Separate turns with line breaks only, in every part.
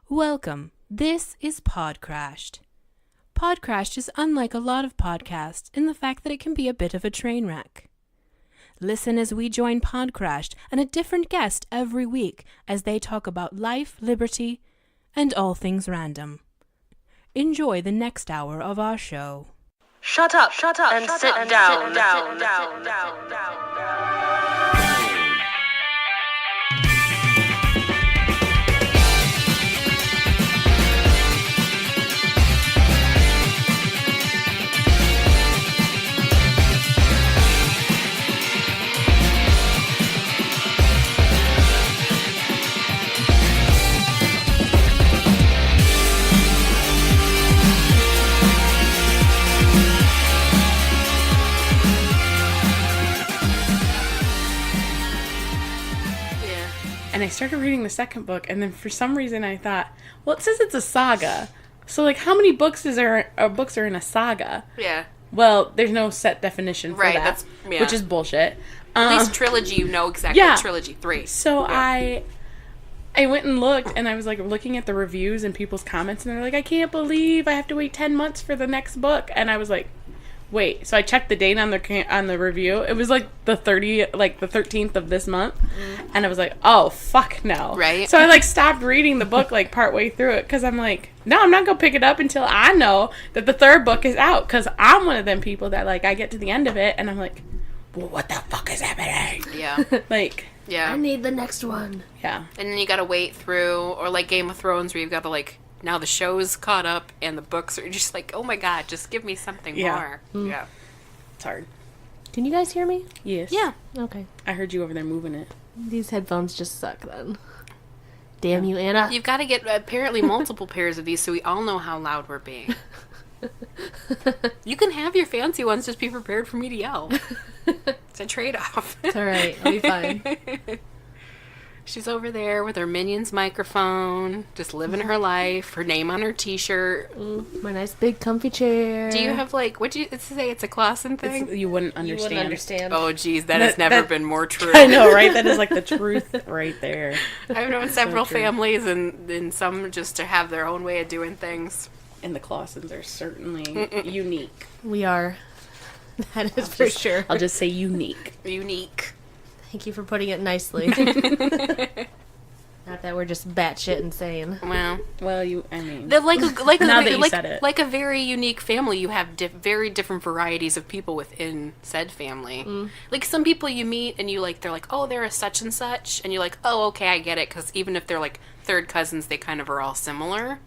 Welcome. This is Podcrashed. Podcrashed is unlike a lot of podcasts in the fact that it can be a bit of a train wreck. Listen as we join Podcrashed and a different guest every week as they talk about life, liberty, and all things random. Enjoy the next hour of our show.
Shut up, and sit down.
And I started reading the second book, and then for some reason I thought, well, it says it's a saga. So, like, how many books are in a saga?
Yeah.
Well, there's no set definition for that, which is bullshit.
At least trilogy, you know exactly.
Yeah.
Trilogy 3.
So I went and looked, and I was, like, looking at the reviews and people's comments, and they're like, I can't believe I have to wait 10 months for the next book. And I was like, wait. So I checked the date on the review. It was like the 13th of this month. And I was like, oh, fuck no.
Right.
So I like stopped reading the book like partway through it because I'm like, no, I'm not going to pick it up until I know that the third book is out, because I'm one of them people that like I get to the end of it and I'm like, well, what the fuck is happening?
Yeah.
Like,
yeah.
I need the next one.
Yeah.
And then you got to wait through, or like Game of Thrones where you've got to like, now the show's caught up and the books are just like, oh my god, just give me something more. Yeah.
It's hard.
Can you guys hear me?
Yes.
Yeah.
Okay.
I heard you over there moving it.
These headphones just suck then. Damn you, Anna.
You've got to get apparently multiple pairs of these so we all know how loud we're being. You can have your fancy ones, just be prepared for me to yell. It's a trade-off.
It's alright, I'll be fine.
She's over there with her Minions microphone, just living her life, her name on her t-shirt.
My nice big comfy chair.
Do you have like, what do you say, it's a Clausen thing?
You wouldn't understand.
Oh geez, that has never been more true.
I know, right? That is like the truth right there.
I've known several families and some just to have their own way of doing things.
And the Clausens are certainly unique.
We are. That is for sure.
I'll just say unique.
Unique.
Thank you for putting it nicely. Not that we're just batshit insane.
Well,
I mean,
they're like
now that you said it.
Like a very unique family. You have very different varieties of people within said family. Like some people you meet and you like, they're like, oh, they're a such and such, and you're like, oh, okay, I get it, because even if they're like third cousins, they kind of are all similar.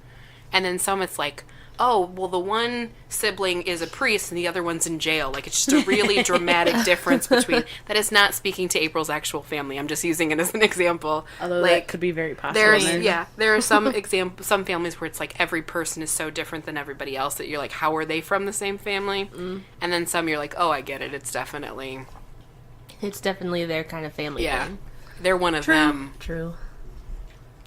And then some, it's like, oh, well, the one sibling is a priest and the other one's in jail. Like, it's just a really dramatic difference between... That is not speaking to April's actual family. I'm just using it as an example.
Although
like,
that could be very possible.
There are some some families where it's like every person is so different than everybody else that you're like, how are they from the same family? And then some you're like, oh, I get it. It's definitely
their kind of family thing.
They're one of them.
True.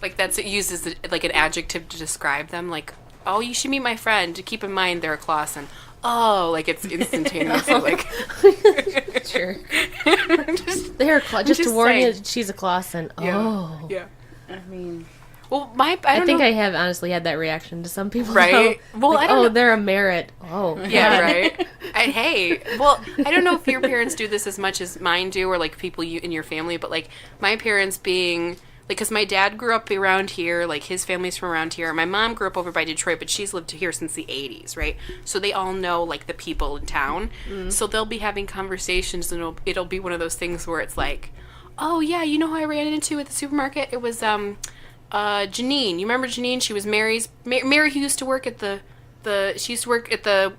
Like, it uses like an adjective to describe them. Like, oh, you should meet my friend. Keep in mind they're a Clausen. Oh, like it's instantaneously like.
Sure. Just to warn you, she's a Clausen.
Yeah.
Oh.
Yeah.
I mean,
well,
I think I have honestly had that reaction to some people.
Right.
Though.
Well,
like,
I don't know.
They're a merit. Oh.
Yeah. Right. I don't know if your parents do this as much as mine do, or like people in your family, but like my parents being. Like, because my dad grew up around here, like, his family's from around here. My mom grew up over by Detroit, but she's lived here since the 80s, right? So they all know, like, the people in town. So they'll be having conversations, and it'll be one of those things where it's like, oh, yeah, you know who I ran into at the supermarket? It was, Janine. You remember Janine? She was Mary who used to work at she used to work at the,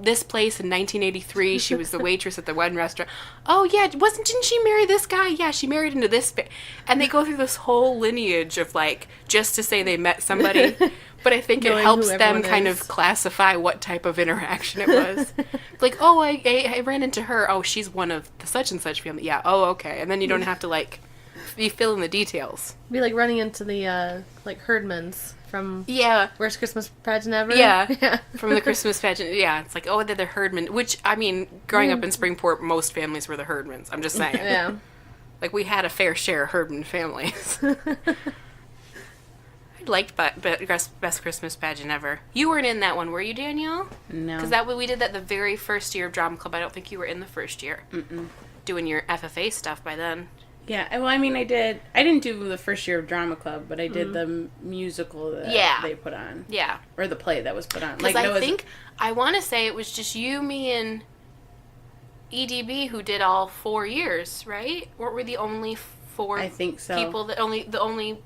this place in 1983. She was the waitress at the wedding restaurant. Oh, yeah, didn't she marry this guy? Yeah, she married into this. And they go through this whole lineage of, like, just to say they met somebody. But I think it helps them kind of classify what type of interaction it was. Like, oh, I ran into her. Oh, she's one of the such and such family. Yeah, oh, okay. And then you don't have to, like, be filling the details.
It'd be like running into the, like, Herdmans. From Worst Christmas Pageant Ever?
Yeah. From the Christmas pageant. Yeah, it's like, oh, they're the Herdman. Which, I mean, growing up in Springport, most families were the Herdmans. I'm just saying.
Yeah.
Like, we had a fair share of Herdman families. I liked Best Christmas Pageant Ever. You weren't in that one, were you, Danielle?
No.
Because we did that the very first year of drama club. I don't think you were in the first year. Doing your FFA stuff by then.
Yeah, well, I mean, I didn't do the first year of drama club, but I did the musical that they put on.
Yeah.
Or the play that was put on.
Because I want to say it was just you, me, and EDB who did all 4 years, right? Weren't we the only 4
I think so.
people, the only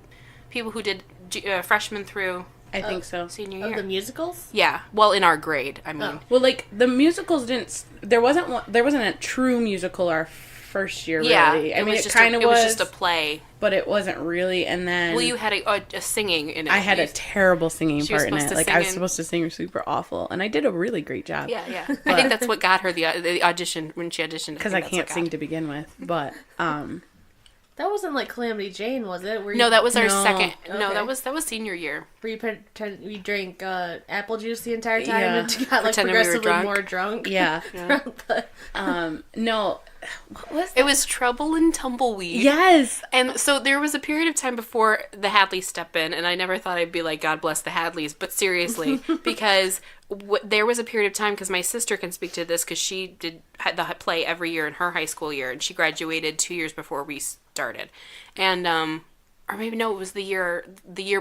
people who did freshman through
I think so.
senior
Of
year?
the musicals?
Yeah. Well, in our grade, I mean.
Well, like, the musicals there wasn't a true musical our first year,
Yeah.
really. I mean, it
just
kind of
It was
was
just a play.
but it wasn't really, and then...
Well, you had a singing in it.
I had a terrible singing
She was
part in
supposed
it.
to
Like,
sing
I was
in-
supposed to sing super awful, and I did a really great job.
Yeah, yeah. I think that's what got her the audition, when she auditioned.
Because I can't sing to begin with, but,
That wasn't like Calamity Jane, was it?
No, that was our
No.
second. No,
Okay.
that was senior year.
Where you drank drank apple juice the entire time
Yeah.
and got like
Pretending we were
progressively
drunk.
more drunk.
yeah.
But-
No. What was that?
It was Trouble and Tumbleweed.
Yes!
And so there was a period of time before the Hadleys step in, and I never thought I'd be like, God bless the Hadleys, but seriously, because there was a period of time, because my sister can speak to this, because she had the play every year in her high school year, and she graduated 2 years before we started. And, or maybe no, it was the year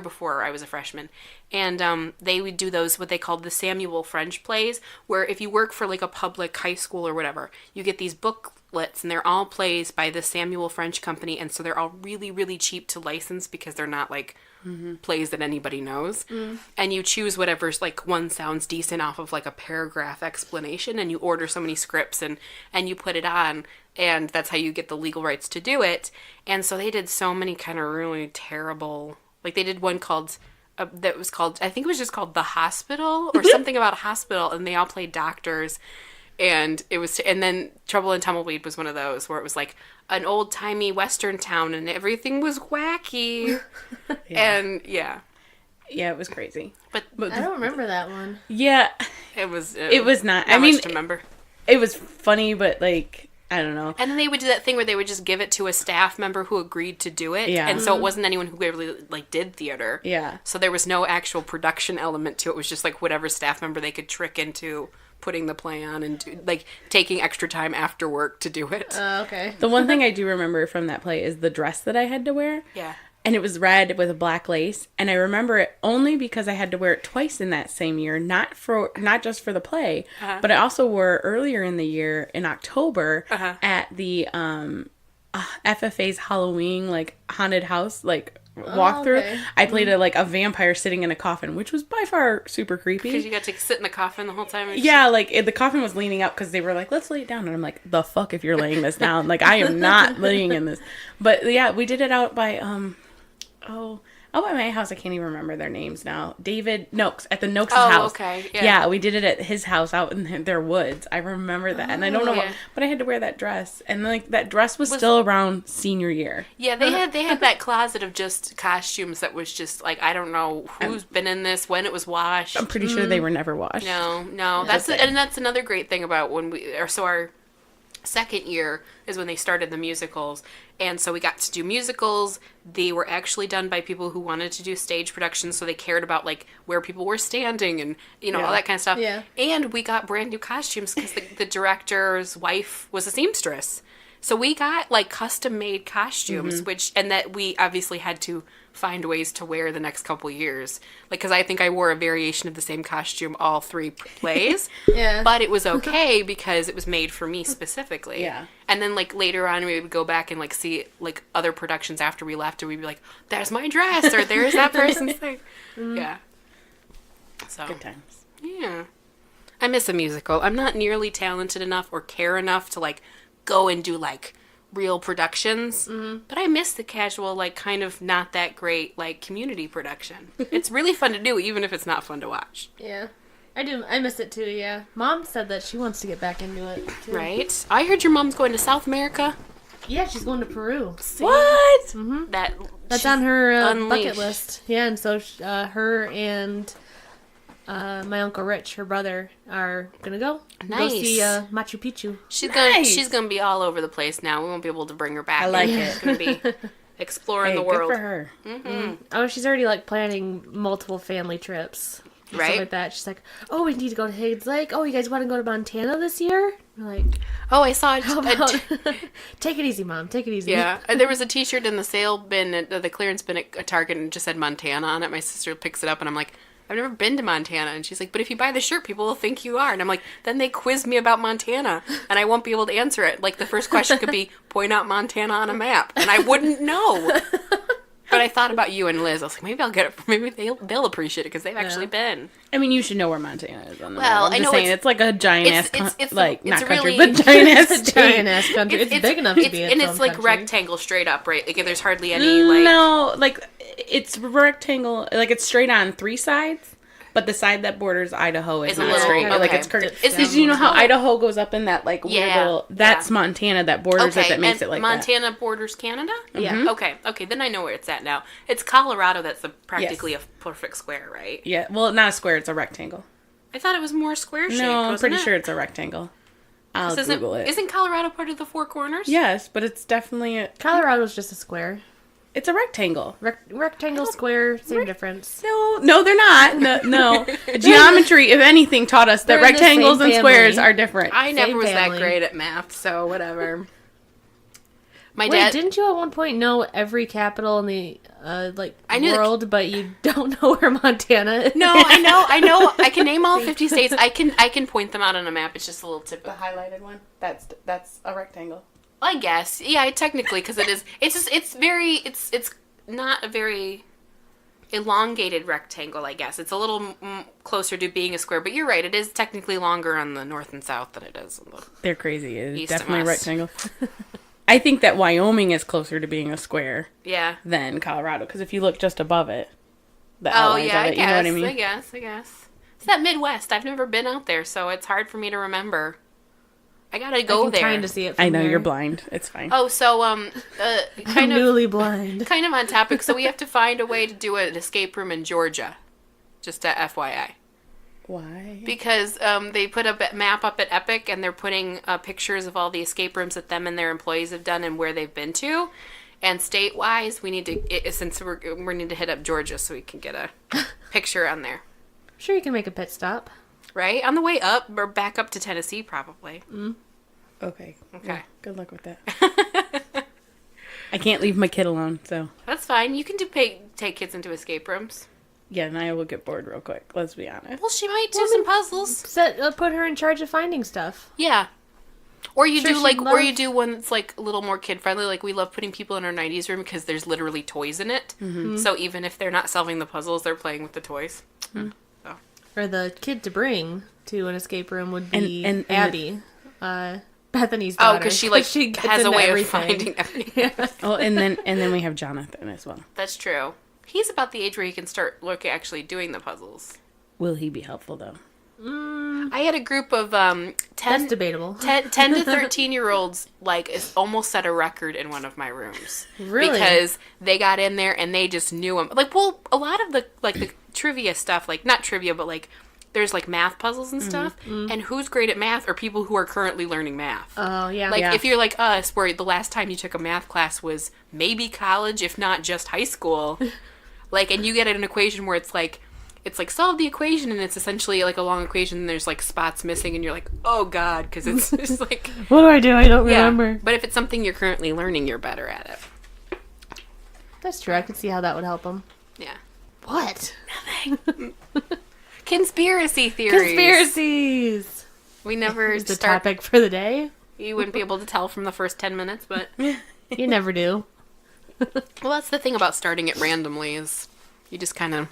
before I was a freshman. And they would do those, what they called the Samuel French plays, where if you work for like a public high school or whatever, you get these booklets, and they're all plays by the Samuel French Company, and so they're all really, really cheap to license because they're not like plays that anybody knows. And you choose whatever's like one sounds decent off of like a paragraph explanation, and you order so many scripts and you put it on, and that's how you get the legal rights to do it. And so they did so many kind of really terrible, like they did one called that was called, I think it was just called The Hospital or something about a hospital, and they all played doctors. And it was, and then Trouble and Tumbleweed was one of those where it was like an old timey Western town and everything was wacky. And yeah,
Yeah, it was crazy.
but
I don't remember that one.
Yeah,
it was
not.
I
I mean,
much to remember.
it was funny, but like, I don't know.
And then they would do that thing where they would just give it to a staff member who agreed to do it.
Yeah.
And so it wasn't anyone who really like did theater.
Yeah.
So there was no actual production element to it. It was just like whatever staff member they could trick into putting the play on and like taking extra time after work to do it.
Okay.
The one thing I do remember from that play is the dress that I had to wear.
Yeah.
And it was red with a black lace, and I remember it only because I had to wear it twice in that same year, not just for the play, but I also wore it earlier in the year in October at the FFA's Halloween like haunted house like walkthrough.
okay.
I played a vampire sitting in a coffin, which was by far super creepy.
Because you got to sit in the coffin the whole time. And
Yeah, like the coffin was leaning up because they were like, "Let's lay it down," and I'm like, "The fuck if you're laying this down? Like I am not laying in this." But yeah, we did it out by by my house. I can't even remember their names now. David Noakes at the Noakes' house.
Okay.
Yeah, we did it at his house out in their woods. I remember that, and I don't know,
yeah.
but I had to wear that dress, and like that dress was still around senior year.
Yeah, they had that closet of just costumes that was just like, I don't know who's been in this, when it was washed.
I'm pretty sure they were never washed.
No. That's another great thing about our second year is when they started the musicals, and so we got to do musicals. They were actually done by people who wanted to do stage productions, so they cared about like where people were standing and all that kind of stuff.
Yeah.
And we got brand new costumes because the director's wife was a seamstress, so we got like custom made costumes, and that we obviously had to find ways to wear the next couple years. Like, because I think I wore a variation of the same costume all 3 plays.
Yeah.
But it was okay because it was made for me specifically.
Yeah.
And then, like, later on, we would go back and, like, see, like, other productions after we left, and we'd be like, there's my dress, or there's that person's thing. Yeah. So.
Good times.
Yeah. I miss a musical. I'm not nearly talented enough or care enough to, like, go and do, like, real productions, but I miss the casual, like, kind of not that great, like, community production. It's really fun to do, even if it's not fun to watch.
Yeah. I do. I miss it too, yeah. Mom said that she wants to get back into it, too.
Right? I heard your mom's going to South America.
Yeah, she's going to Peru.
What?
Mm-hmm.
That's
That's on her bucket
unleashed.
list. Yeah, and so her and my Uncle Rich, her brother, are gonna go. Go
Nice.
see Machu Picchu.
She's
Nice.
gonna be all over the place now. We won't be able to bring her back.
I like
It's
it.
gonna be exploring the
Good
world.
for her.
Oh, she's already like planning multiple family trips. And
Right.
stuff like that. She's like, oh, we need to go to Hades Lake. Oh, you guys want to go to Montana this year? We're like,
Oh, I saw
how about... Take it easy, Mom. Take it easy.
Yeah, and there was a T-shirt in the sale bin, at the clearance bin at Target, and it just said Montana on it. My sister picks it up, and I'm like, I've never been to Montana. And she's like, but if you buy the shirt, people will think you are. And I'm like, then they quiz me about Montana, and I won't be able to answer it. Like, the first question could be, point out Montana on a map, and I wouldn't know. But I thought about you and Liz. I was like, maybe I'll get it. Maybe they'll appreciate it because they've actually been.
I mean, you should know where Montana is on the
Well,
map. I'm
I
just
know
saying, it's like a giant ass, like, not
it's
country,
really-
but giant ass
It's a
state.
giant ass country. It's big enough to be its
and
own
it's like
country.
rectangle straight up, right? Like there's hardly any like.
No, like, it's rectangle, like, it's straight on 3 sides. But the side that borders Idaho is
It's a
not
little-
straight.
okay.
Like, it's curved.
It's-
Did you know how Idaho goes up in that, like, weird
Yeah,
little... That's
yeah.
Montana that borders it that makes
and
it like
Montana borders Canada?
Yeah.
Okay, then I know where it's at now. It's Colorado that's practically a perfect square, right?
that. Yeah, well, not a square, it's a rectangle.
I thought it was more square shaped.
No, I'm
wasn't
pretty
it?
sure it's a rectangle. I'll
This
Google it.
Isn't Colorado part of the Four Corners?
Yes, but it's definitely...
Colorado's just a square.
It's a rectangle.
Rectangle, square, same difference.
No, they're not. No. Geometry, if anything, taught us that
They're in the
rectangles
same
and squares
family.
are different.
I never
Same
was
family.
that great at math, so whatever. My
Wait,
dad.
didn't you at one point know every capital in the
I knew the-
world, but you don't know where Montana is?
No, I know. I can name all 50 states. I can point them out on a map. It's just a little tip.
The highlighted one? That's a rectangle.
I guess. Yeah, technically, because it is. It's not a very elongated rectangle, I guess. It's a little closer to being a square, but you're right. It is technically longer on the north and south than it is on the...
They're crazy. It's
East of
definitely a
us.
rectangle. I think that Wyoming is closer to being a square
Yeah.
than Colorado, because if you look just above it, the
Oh,
outlines
yeah,
of
I
it,
guess.
you know what I mean?
I guess. It's that Midwest. I've never been out there, so it's hard for me to remember. I gotta go
I'm
there.
trying to see it from
I know,
here.
you're blind. It's fine.
Oh, so,
I'm
kind of...
newly blind.
Kind of on topic, so we have to find a way to do an escape room in Georgia. Just a FYI.
Why?
Because they put a map up at Epic, and they're putting pictures of all the escape rooms that them and their employees have done and where they've been to. And state-wise, we need to, since we need to hit up Georgia so we can get a picture on there.
Sure, you can make a pit stop.
Right? On the way up, or back up to Tennessee, probably.
Okay.
Okay.
Yeah, good luck with that. I can't leave my kid alone, so...
That's fine. You can take kids into escape rooms.
Yeah, Naya will get bored real quick, let's be honest.
Well, she might do some puzzles.
Put her in charge of finding stuff.
Yeah. Or you
Sure,
do
she'd
or you
love-
do one that's like a little more kid friendly. Like we love putting people in our 90s room because there's literally toys in it.
Mm-hmm.
So even if they're not solving the puzzles, they're playing with the toys.
Or the kid to bring to an escape room would be
And
Abby, Bethany's
Oh,
daughter.
because she like
gets
has a
into
way
everything.
of finding everything.
Oh, and then we have Jonathan as well.
That's true. He's about the age where he can start actually doing the puzzles.
Will he be helpful, though?
I had a group of 10
That's debatable.
10 to 13-year-olds, like, almost set a record in one of my rooms.
Really?
Because they got in there and they just knew them. Like, well, a lot of the trivia stuff, like, not trivia, but, like, there's, like, math puzzles and stuff. And who's great at math are people who are currently learning math.
Oh, yeah.
Like,
Yeah.
if you're like us, where the last time you took a math class was maybe college, if not just high school, like, and you get an equation where it's like, solve the equation, and it's essentially like a long equation, and there's like spots missing, and you're like, oh god, because it's just like,
What do I do? I don't
yeah.
remember.
But if it's something you're currently learning, you're better at it.
That's true. I could see how that would help them.
Yeah.
What?
Conspiracy theories.
Conspiracies!
We never
Is the
start.
topic for the day?
You wouldn't be able to tell from the first 10 minutes, but
You never do.
well, that's the thing about starting it randomly is you just kind of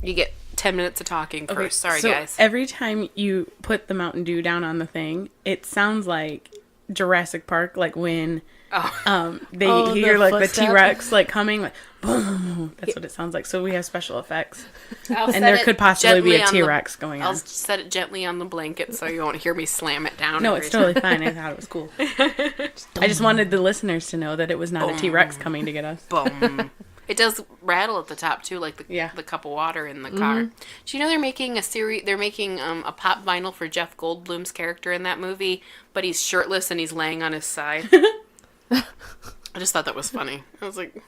you get 10 minutes of talking first. Sorry,
so
guys.
Every time you put the Mountain Dew down on the thing, it sounds like Jurassic Park, like when they
Oh, the
hear like the
footstep.
T-Rex like coming, like boom. That's what it sounds like. So we have special effects,
I'll
and
set
there
it
could possibly be
gently
a
on the-
T-Rex going
I'll
on.
set it gently on the blanket so you won't hear me slam it down.
No,
every
it's totally fine. I thought it was cool. I just wanted the listeners to know that it was not a T-Rex coming to get us.
Boom. It does rattle at the top too, like
Yeah.
the cup of water in the car. Do you know they're making a series? They're making a pop vinyl for Jeff Goldblum's character in that movie, but he's shirtless and he's laying on his side. I just thought that was funny. I was like,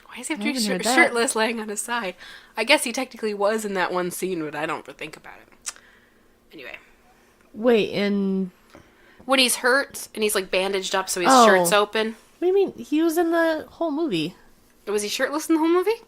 Why does he have
I
to be
haven't heard that.
shirtless laying on his side? I guess he technically was in that one scene, but I don't think about it. Anyway.
Wait, and
When he's hurt and he's like bandaged up so his
Oh.
shirt's open.
what do you mean? He was in the whole movie.
Was he shirtless in the whole movie?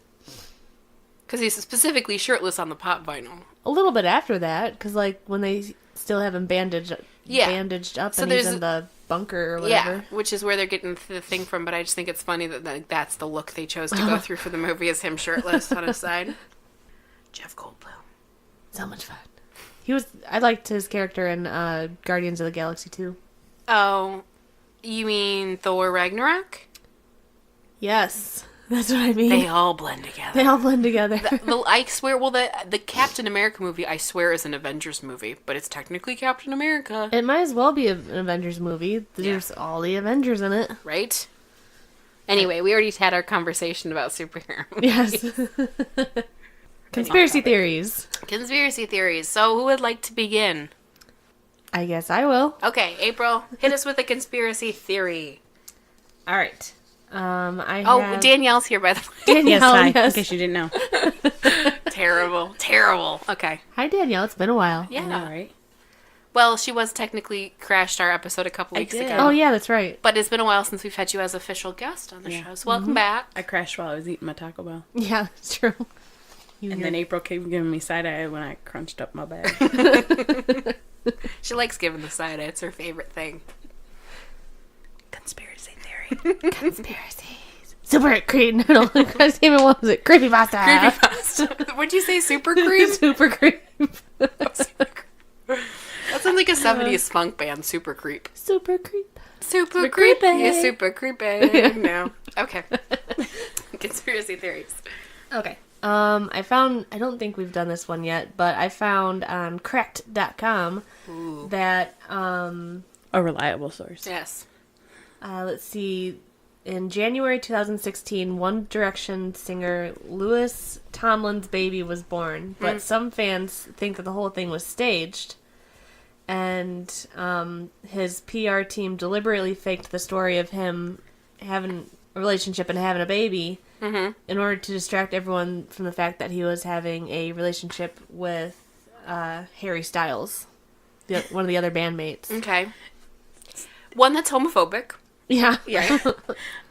Because he's specifically shirtless on the pop vinyl.
A little bit after that, because like when they still have him bandaged up,
So
and he's
there's
in the bunker or whatever.
Yeah, which is where they're getting the thing from, but I just think it's funny that that's the look they chose to go through for the movie, is him shirtless on his side. Jeff Goldblum.
So much fun. I liked his character in Guardians of the Galaxy 2.
Oh, you mean Thor Ragnarok?
Yes, that's what I mean.
They all blend together.
They all blend together.
I swear, well, the Captain America movie, I swear, is an Avengers movie, but it's technically Captain America.
It might as well be an Avengers movie. There's all the Avengers in it.
Right? Anyway, we already had our conversation about superhero movies.
Yes. Conspiracy theories.
Conspiracy theories. So, who would like to begin?
I guess I will.
Okay, April, hit us with a conspiracy theory.
All right. Have...
Danielle's here, by the way.
Danielle,
Yes, hi.
yes.
In case you didn't know.
Terrible. Okay.
Hi, Danielle. It's been a while.
Yeah.
I know, right?
Well, she was technically crashed our episode a couple weeks
did.
ago.
Oh, yeah, that's right.
But it's been a while since we've had you as official guest on the show. So welcome back.
I crashed while I was eating my Taco Bell.
Yeah, it's true.
And then April kept giving me side-eye when I crunched up my bag.
She likes giving the side eye. It's her favorite thing.
Conspiracy theory.
Conspiracies. Super creepy. No, what was it? Creepypasta.
Creepypasta. Would you say super creep?
Super creep.
That sounds like a 70s funk band, Super Creep.
Super creep.
Super
creepy.
creepy. Yeah, super creepy. No. Okay. Conspiracy theories.
Okay. I don't think we've done this one yet, but I found on correct.com that,
A reliable source.
Yes.
let's see, in January 2016, One Direction singer Louis Tomlin's baby was born, but some fans think that the whole thing was staged, and his PR team deliberately faked the story of him having a relationship and having a baby in order to distract everyone from the fact that he was having a relationship with Harry Styles, one of the other bandmates.
Okay. One that's homophobic.
Yeah.
Yeah.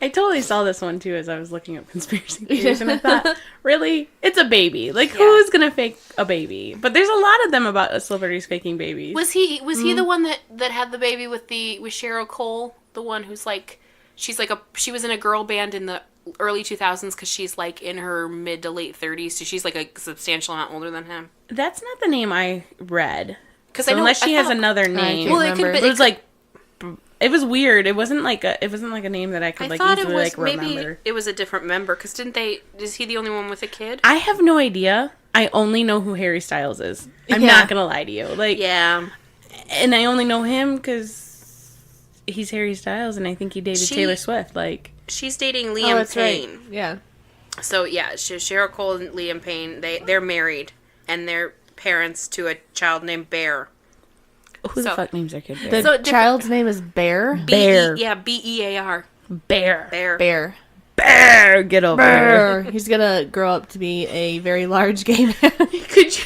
I totally saw this one too as I was looking up conspiracy theories, and I thought, really? It's a baby. Like, who's gonna fake a baby? But there's a lot of them about celebrities faking babies.
Was he the one that had the baby with Cheryl Cole? The one who's like, she was in a girl band in the early 2000s because she's like in her mid to late 30s, so she's like a substantial amount older than him.
That's not the name I read.
Because
So unless she has another name,
can't remember.
it was like, it was weird. It wasn't like a name that I could
I
like
thought
easily
it was
like remember.
maybe it was a different member because is he the only one with a kid?
I have no idea. I only know who Harry Styles is. I'm
Yeah.
not gonna lie to you. Like,
Yeah.
and I only know him because he's Harry Styles, and I think he dated Taylor Swift. Like,
She's dating
Oh,
Liam
that's
Payne.
right. Yeah.
So yeah, Cheryl Cole and Liam Payne, they're married and they're parents to a child named Bear.
who the
So-
fuck names their kid
The
Bear?
So different-
child's name is Bear.
Bear.
Bear.
Bear.
Bear.
Bear.
Bear. Get over
Bear. He's gonna grow up to be a very large gay man.
Could you?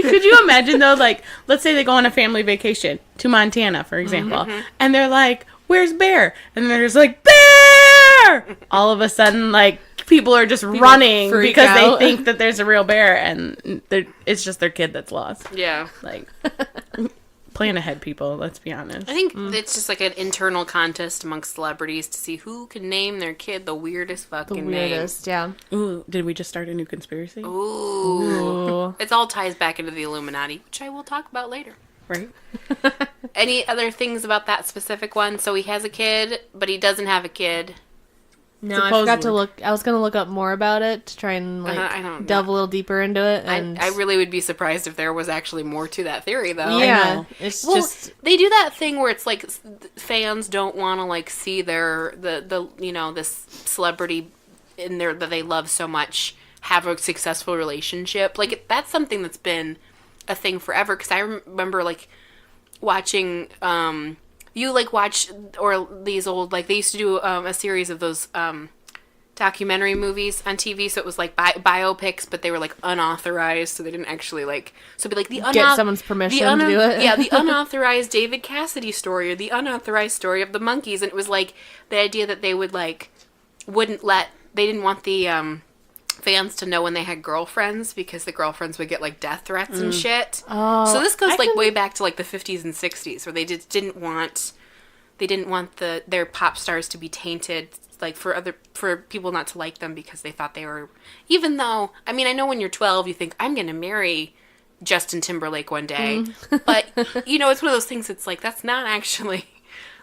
Could you imagine though? Like, let's say they go on a family vacation to Montana, for example, and they're like, "Where's Bear?" And there's like, "Bear!" All of a sudden, like, people are just running
freak
because
out.
they think that there's a real bear, and it's just their kid that's lost.
Yeah.
Like, plan ahead, people. Let's be honest.
I think it's just like an internal contest amongst celebrities to see who can name their kid the weirdest
The
fucking
weirdest, yeah.
Ooh, did we just start a new conspiracy?
name. Ooh.
Ooh.
It all ties back into the Illuminati, which I will talk about later.
Right?
Any other things about that specific one? So he has a kid, but he doesn't have a kid.
No, I forgot to
Supposedly.
look. I was gonna look up more about it to try and like
I don't know.
delve a little deeper into it. And
I really would be surprised if there was actually more to that theory, though.
yeah,
know.
it's
Well,
just
they do that thing where it's like fans don't want to like see this celebrity in there that they love so much have a successful relationship. Like that's something that's been a thing forever. Because I remember like watching you like watch or these old like they used to do a series of those documentary movies on TV, so it was like biopics, but they were like unauthorized, so they didn't actually like. So it'd be like the
Get someone's permission to do it.
Yeah, the unauthorized David Cassidy story, or the unauthorized story of the Monkees, and it was like the idea that they would like they didn't want the fans to know when they had girlfriends, because the girlfriends would get like death threats and shit.
Oh,
so this goes way back to like the 50s and 60s, where they just didn't want their pop stars to be tainted, like for people not to like them because they thought they were, even though, I mean, I know when you're 12 you think, I'm gonna marry Justin Timberlake one day, but you know, it's one of those things, it's like, that's not actually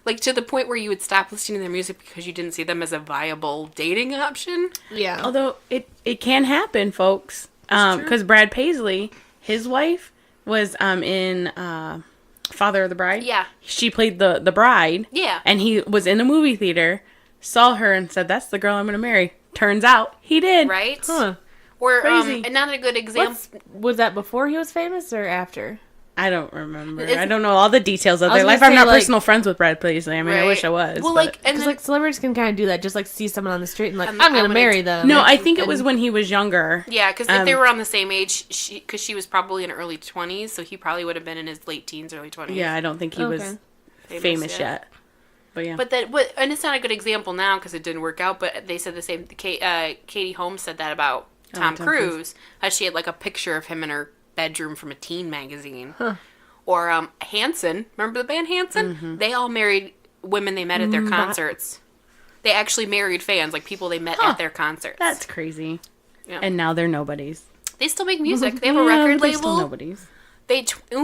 like to the point where you would stop listening to their music because you didn't see them as a viable dating option.
Yeah.
Although it can happen, folks, because Brad Paisley, his wife, was in Father of the Bride.
Yeah.
She played the bride.
Yeah.
And he was in a movie theater, saw her, and said, "That's the girl I'm going to marry." Turns out he did.
Right?
Huh.
Or
Crazy.
another good example.
Was that before he was famous or after?
I don't remember.
It's-
I don't know all the details of
I was
their life.
gonna
I'm
say,
not
like-
personal friends with Brad Paisley. I mean, I
Right.
wish I was.
Well,
but-
like, and
Because
then,
like celebrities can kind of do that, just like see someone on the street and like,
I'm
I'm gonna
gonna
marry them.
no, I think it was when he was younger.
yeah, because if they were on the same age, because she was probably in her early 20s, so he probably would have been in his late teens, early 20s.
Yeah, I don't think he was famous yet. But yeah.
But and it's not a good example now because it didn't work out. But they said the same. Katie Holmes said that about Tom Cruise, how she had like a picture of him in her bedroom from a teen magazine.
Huh.
Or Hanson, remember the band Hanson?
Mm-hmm.
They all married women they met at their concerts. They actually married fans, like people they met at their concerts.
That's crazy.
Yeah.
And now they're nobodies.
They still make music. They have a record
they're still
label.
nobodies.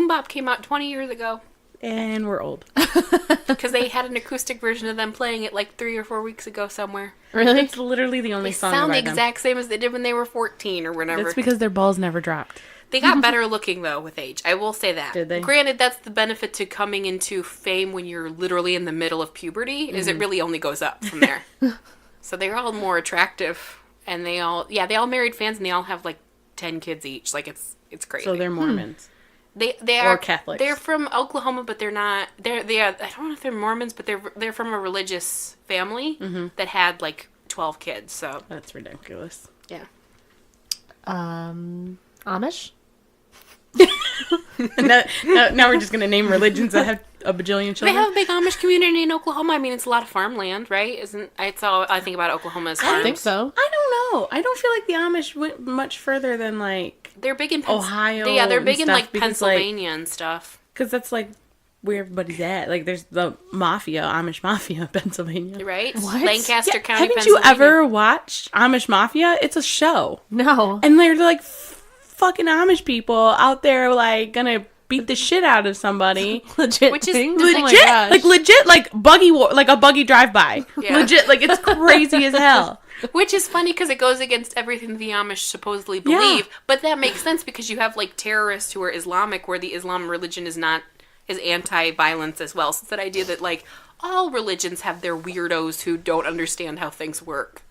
Bop came out 20 years ago
And we're old.
because they had an acoustic version of them playing it like 3 or 4 weeks ago somewhere.
Really?
It's literally the only
They
song
sound
by
the
them.
exact same as they did when they were 14 or whatever.
That's because their balls never dropped.
They got better looking, though, with age. I will say that.
Did they?
Granted, that's the benefit to coming into fame when you're literally in the middle of puberty, is it really only goes up from there. So they're all more attractive, and they all married fans, and they all have, like, 10 kids each. Like, it's crazy.
So they're Mormons.
They are
or Catholics.
They're from Oklahoma, but they're not. They are. I don't know if they're Mormons, but they're from a religious family that had like 12 kids. So
That's ridiculous.
yeah.
Amish?
now we're just going to name religions that have a bajillion
They
children.
have a big Amish community in Oklahoma. I mean, it's a lot of farmland, right? It's all I think about Oklahoma as farms.
I think so.
I don't know. I don't feel like the Amish went much further than like
They're big in
Ohio
Yeah, they're
and
big in
stuff
like
because, like-
Pennsylvania and stuff.
because that's like where everybody's at. Like there's the mafia, Amish mafia in Pennsylvania.
Right?
What?
Lancaster
Yeah,
County,
haven't you
Pennsylvania.
ever watched Amish Mafia? It's a show.
No.
And they're like fucking Amish people out there like gonna beat the shit out of somebody.
Legit
Which is
thing?
legit,
Oh my
Legit,
gosh.
legit, like buggy war, like a buggy drive by.
Yeah.
Legit, like it's crazy as hell.
Which is funny because it goes against everything the Amish supposedly
Yeah.
believe. But that makes sense because you have like terrorists who are Islamic, where the Islam religion is anti-violence as well. So it's that idea that like all religions have their weirdos who don't understand how things work.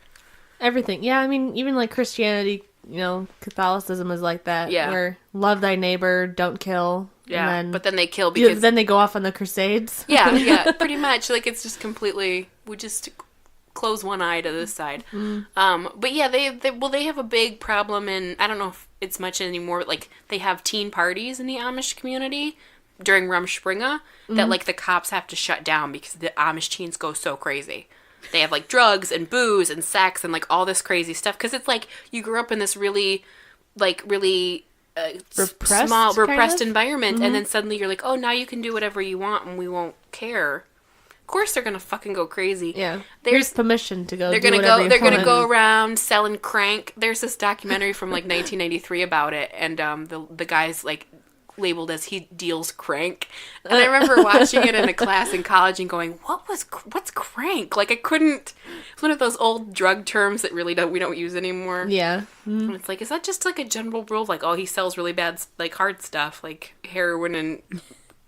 Everything. Yeah, I mean, even like Christianity, Catholicism is like that.
Yeah.
Where love thy neighbor, don't kill.
Yeah,
And
but then they kill
then,
because
then they go off on the crusades.
yeah, pretty much. Like it's just completely we just close one eye to this side. But yeah, they have a big problem, and I don't know if it's much anymore. But like they have teen parties in the Amish community during Rumspringa that like the cops have to shut down because the Amish teens go so crazy. They have like drugs and booze and sex and like all this crazy stuff because it's like you grew up in this really
Repressed,
small
kind
repressed
of?
environment, and then suddenly you're like, oh, now you can do whatever you want and we won't care. Of course they're gonna fucking go crazy.
Yeah.
There's
Here's permission to go.
they're
do
gonna
whatever
go
you
they're gonna
want.
go around selling crank. There's this documentary from like 1993 about it, and the guy's like labeled as he deals crank, and I remember watching it in a class in college and going, what's crank? Like I couldn't. It's one of those old drug terms that we don't use anymore.
Yeah.
And it's like, is that just like a general rule of like, oh, he sells really bad like hard stuff like heroin and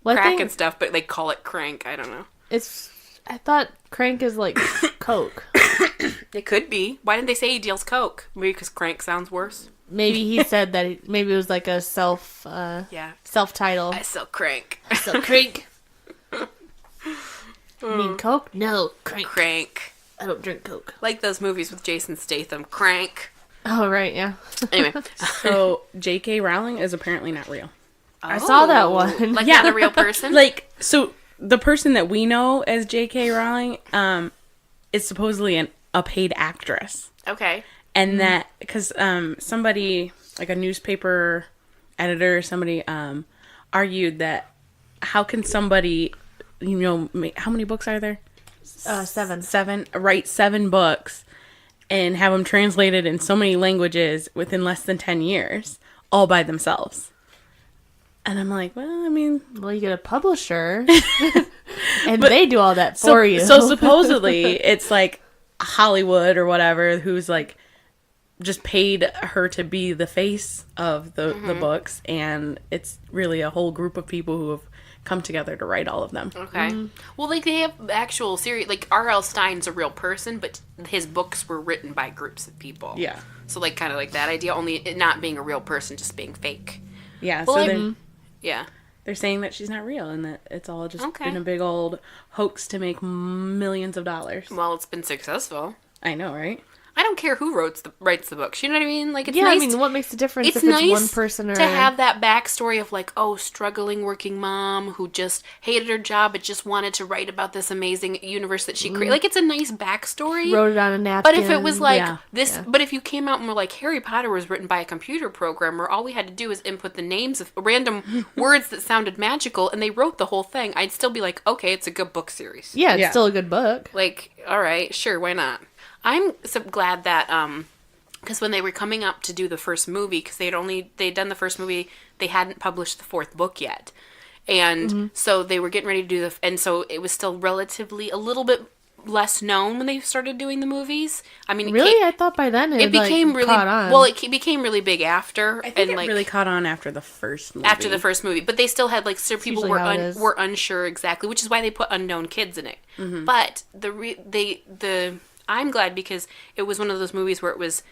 Well, I
crack
think
and stuff, but they call it crank. I don't know.
I thought crank is like coke.
It could be. Why didn't they say he deals coke? Maybe because crank sounds worse.
Maybe he said that. Maybe it was like a self title.
I sell crank.
So crank. You mean coke? No, crank.
Crank.
I don't drink Coke.
Like those movies with Jason Statham. Crank.
Oh, right, yeah.
Anyway.
So, J.K. Rowling is apparently not real.
I saw that one.
Like not a real person?
Like, so the person that we know as J.K. Rowling is supposedly a paid actress.
Okay.
And that, because somebody, like a newspaper editor or somebody, argued that how can somebody, how many books are there?
7.
Write 7 books and have them translated in so many languages within less than 10 years, all by themselves. And I'm like, well, I mean...
Well, you get a publisher, and they do all that for you.
So supposedly, it's like Hollywood or whatever who's like just paid her to be the face of the books, and it's really a whole group of people who have come together to write all of them.
Okay. Well, like, they have actual series... Like, R.L. Stein's a real person, but his books were written by groups of people.
Yeah.
So, like, kind of like that idea, only it not being a real person, just being fake.
Yeah,
Well,
so
Yeah.
they're saying that she's not real and that it's all just
Okay.
been a big old hoax to make millions of dollars.
Well, it's been successful.
I know, right?
I don't care who writes the books. You know what I mean? Like, it's
yeah,
nice.
I mean, what makes a difference
It's
if it's
nice
one person or...
to have that backstory of, like, struggling working mom who just hated her job but just wanted to write about this amazing universe that she created. Like, it's a nice backstory.
Wrote it on a napkin.
But if it was like
Yeah.
but if you came out and were like, Harry Potter was written by a computer programmer, all we had to do was input the names of random words that sounded magical, and they wrote the whole thing, I'd still be like, okay, it's a good book series.
Yeah, it's
Yeah.
still a good book.
Like, all right, sure, why not? I'm so glad that, because when they were coming up to do the first movie, because they'd done the first movie, they hadn't published the 4th book yet. And so they were getting ready to do and so it was still relatively a little bit less known when they started doing the movies. I mean,
Really? I thought by then it
became really,
caught on.
well, it became really big after.
I think
and
it
like,
really caught on after the first movie.
after the first movie, but they still had like people
usually how it is.
were unsure exactly, which is why they put unknown kids in it. But I'm glad because it was one of those movies where it was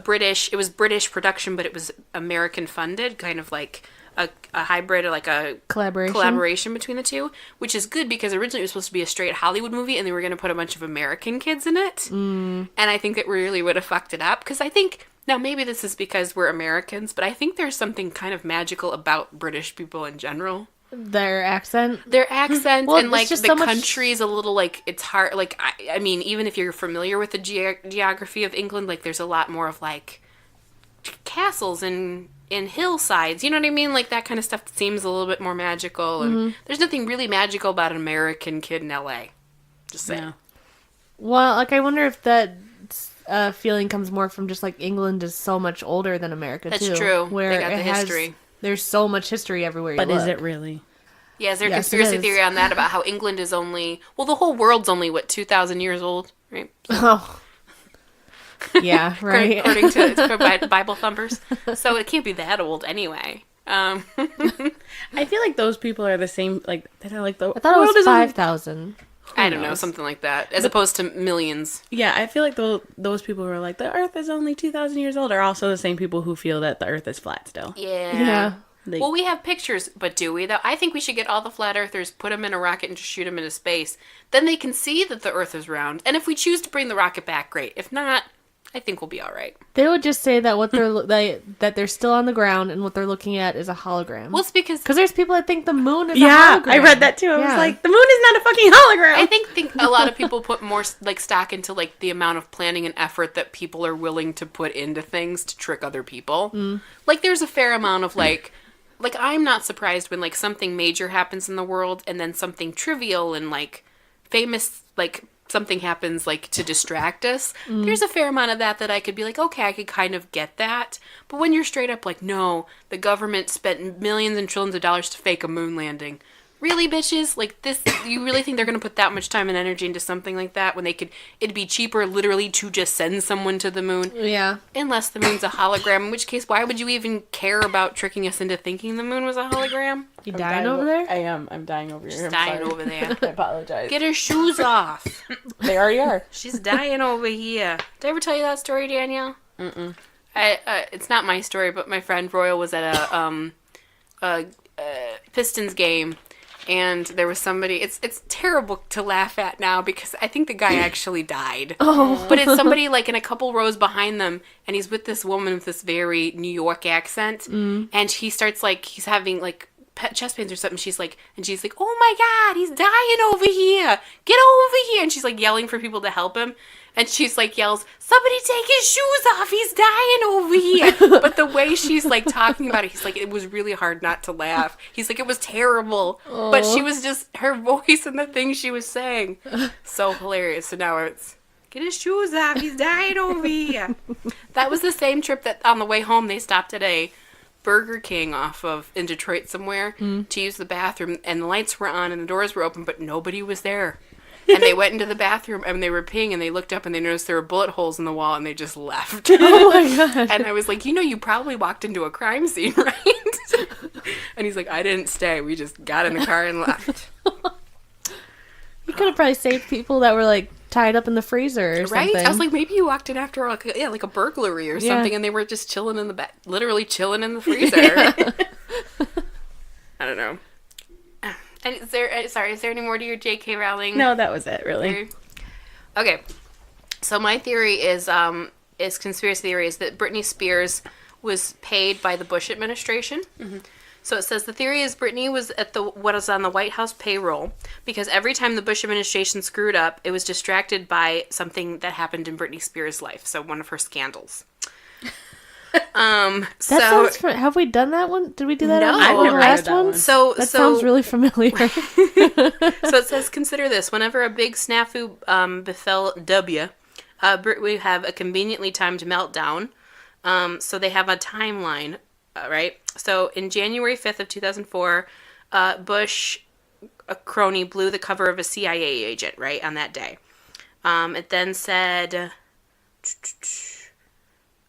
British production, but it was American funded, kind of like a hybrid or like a collaboration between the two, which is good because originally it was supposed to be a straight Hollywood movie and they were going to put a bunch of American kids in it. And I think that really would have fucked it up because I think, now maybe this is because we're Americans, but I think there's something kind of magical about British people in general.
Their accent.
Well, and like
just
the
so much...
country's a little like it's hard. Like I mean, even if you're familiar with the geography of England, like there's a lot more of like castles and hillsides. You know what I mean? Like that kind of stuff seems a little bit more magical. And there's nothing really magical about an American kid in L.A. Just saying.
Yeah.
Well, like I wonder if that feeling comes more from just like England is so much older than America.
That's
too,
true.
Where
They got the
it has,
history.
There's so much history everywhere.
But
you
is
look.
it really?
Yeah, is there a
Yes, it
conspiracy
is.
theory on that about how England is only... Well, the whole world's only, 2,000 years old, right?
Oh. Yeah, right.
According to Bible thumpers. So it can't be that old anyway.
I feel like those people are the same, like, that are like the
I thought it
world
was
is only-
5,000.
I don't know,
knows?
something like that. As opposed to millions.
Yeah, I feel like those people who are like, the Earth is only 2,000 years old are also the same people who feel that the Earth is flat still.
Yeah.
Well, we have pictures, but do we, though? I think we should get all the flat earthers, put them in a rocket, and just shoot them into space. Then they can see that the Earth is round. And if we choose to bring the rocket back, great. If not, I think we'll be all right.
They would just say that what that they're still on the ground and what they're looking at is a hologram.
Well, it's because
there's people that think the moon is a
Yeah,
hologram.
I read that too. I was
Yeah.
like, the moon is not a fucking hologram.
I think a lot of people put more like stock into like the amount of planning and effort that people are willing to put into things to trick other people. Like there's a fair amount of like I'm not surprised when like something major happens in the world and then something trivial and like famous like something happens like to distract us. There's a fair amount of that I could be like, okay, I could kind of get that. But when you're straight up like, no, the government spent millions and trillions of dollars to fake a moon landing. Really, bitches? Like this, you really think they're going to put that much time and energy into something like that when it'd be cheaper literally to just send someone to the moon?
Yeah.
Unless the moon's a hologram, in which case, why would you even care about tricking us into thinking the moon was a hologram?
You dying over there?
I am. I'm dying over here.
She's
I'm
dying
sorry.
over there.
I apologize.
Get her shoes off.
They already are.
She's dying over here. Did I ever tell you that story, Danielle? Mm-mm. It's not my story, but my friend Royal was at a Pistons game, And there was somebody, it's terrible to laugh at now because I think the guy actually died.
Oh.
But it's somebody like in a couple rows behind them, and he's with this woman with this very New York accent, and he starts like, he's having like chest pains or something. She's like, oh my God, he's dying over here. Get over here. And she's like yelling for people to help him. And she's like yells, somebody take his shoes off. He's dying over here. But the way she's like talking about it, he's like, it was really hard not to laugh. He's like, it was terrible. Aww. But she was just, her voice and the things she was saying, so hilarious. So now it's, get his shoes off. He's dying over here. That was the same trip that on the way home they stopped at a Burger King in Detroit somewhere to use the bathroom, and the lights were on and the doors were open, but nobody was there. And they went into the bathroom and they were peeing, and they looked up and they noticed there were bullet holes in the wall, and they just left.
Oh my God.
And I was like, you probably walked into a crime scene, right? And he's like, I didn't stay. We just got in the car and left.
You could have probably saved people that were like tied up in the freezer or
right?
something.
I was like, maybe you walked in after like a burglary or something, and they were just chilling in the literally chilling in the freezer. I don't know. And is there any more to your J.K. Rowling?
No, that was it, really.
Theory? Okay. So my theory is conspiracy theory is that Britney Spears was paid by the Bush administration. Mm-hmm. So it says the theory is Britney was what is on the White House payroll because every time the Bush administration screwed up, it was distracted by something that happened in Britney Spears' life. So one of her scandals.
Have we done that one? Did we do that on
I've
the
never
last
heard that
one?
one.
So
sounds really familiar.
So it says, consider this. Whenever a big snafu befell W, Brit would have a conveniently timed meltdown. So they have a timeline, right? So in January 5th of 2004, Bush, a crony, blew the cover of a CIA agent, right, on that day. It then said...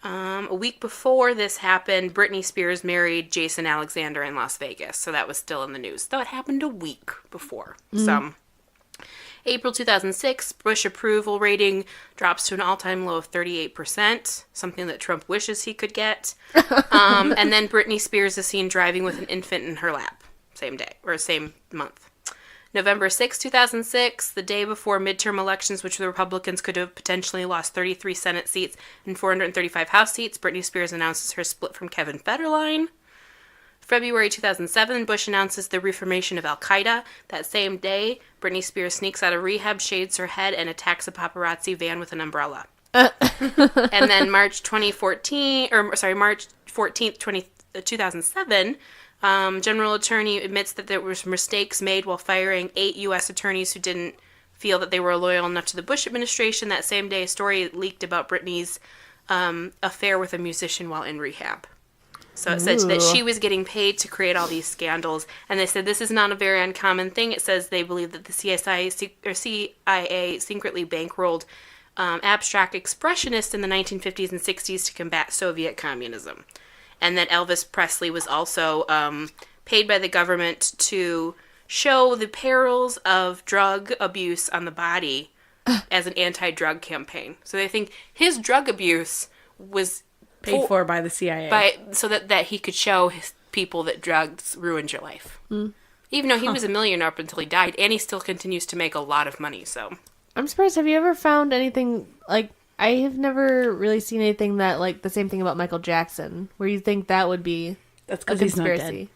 a week before this happened, Britney Spears married Jason Alexander in Las Vegas. So that was still in the news. Though it happened a week before. So, April 2006, Bush approval rating drops to an all-time low of 38%. Something that Trump wishes he could get. And then Britney Spears is seen driving with an infant in her lap. Same day, or same month. November 6, 2006, the day before midterm elections, which the Republicans could have potentially lost 33 Senate seats and 435 House seats, Britney Spears announces her split from Kevin Federline. February 2007, Bush announces the reformation of Al-Qaeda. That same day, Britney Spears sneaks out of rehab, shades her head, and attacks a paparazzi van with an umbrella. And then March 14th, 2007... General Attorney admits that there were mistakes made while firing 8 U.S. attorneys who didn't feel that they were loyal enough to the Bush administration. That same day, a story leaked about Britney's affair with a musician while in rehab. So it said that she was getting paid to create all these scandals. And they said this is not a very uncommon thing. It says they believe that the CIA secretly bankrolled abstract expressionists in the 1950s and 60s to combat Soviet communism. And that Elvis Presley was also paid by the government to show the perils of drug abuse on the body as an anti-drug campaign. So they think his drug abuse was
Paid for by the CIA.
So that he could show his people that drugs ruined your life. Even though he was a millionaire up until he died, and he still continues to make a lot of money. So
I'm surprised. Have you ever found anything like... I have never really seen anything that, like, the same thing about Michael Jackson, where you think that would be
That's
a
because he's not
conspiracy.
dead.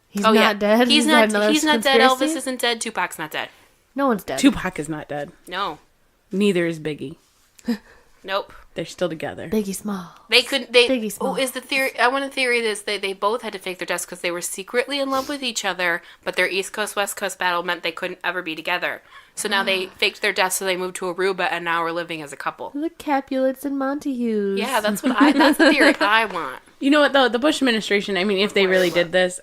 He's not dead?
He's not dead.
Conspiracy?
Elvis isn't dead. Tupac's not dead.
No one's dead.
Tupac is not dead.
No.
Neither is Biggie.
Nope.
They're still together.
Biggie Small.
Biggie
Small.
Is the theory... I want to theory this. They both had to fake their deaths because they were secretly in love with each other, but their East Coast, West Coast battle meant they couldn't ever be together. So now they faked their deaths, so they moved to Aruba, and now we're living as a couple.
The Capulets and Montagues.
Yeah, that's the theory I want.
You know what, though? The Bush administration, I mean, if they really did this,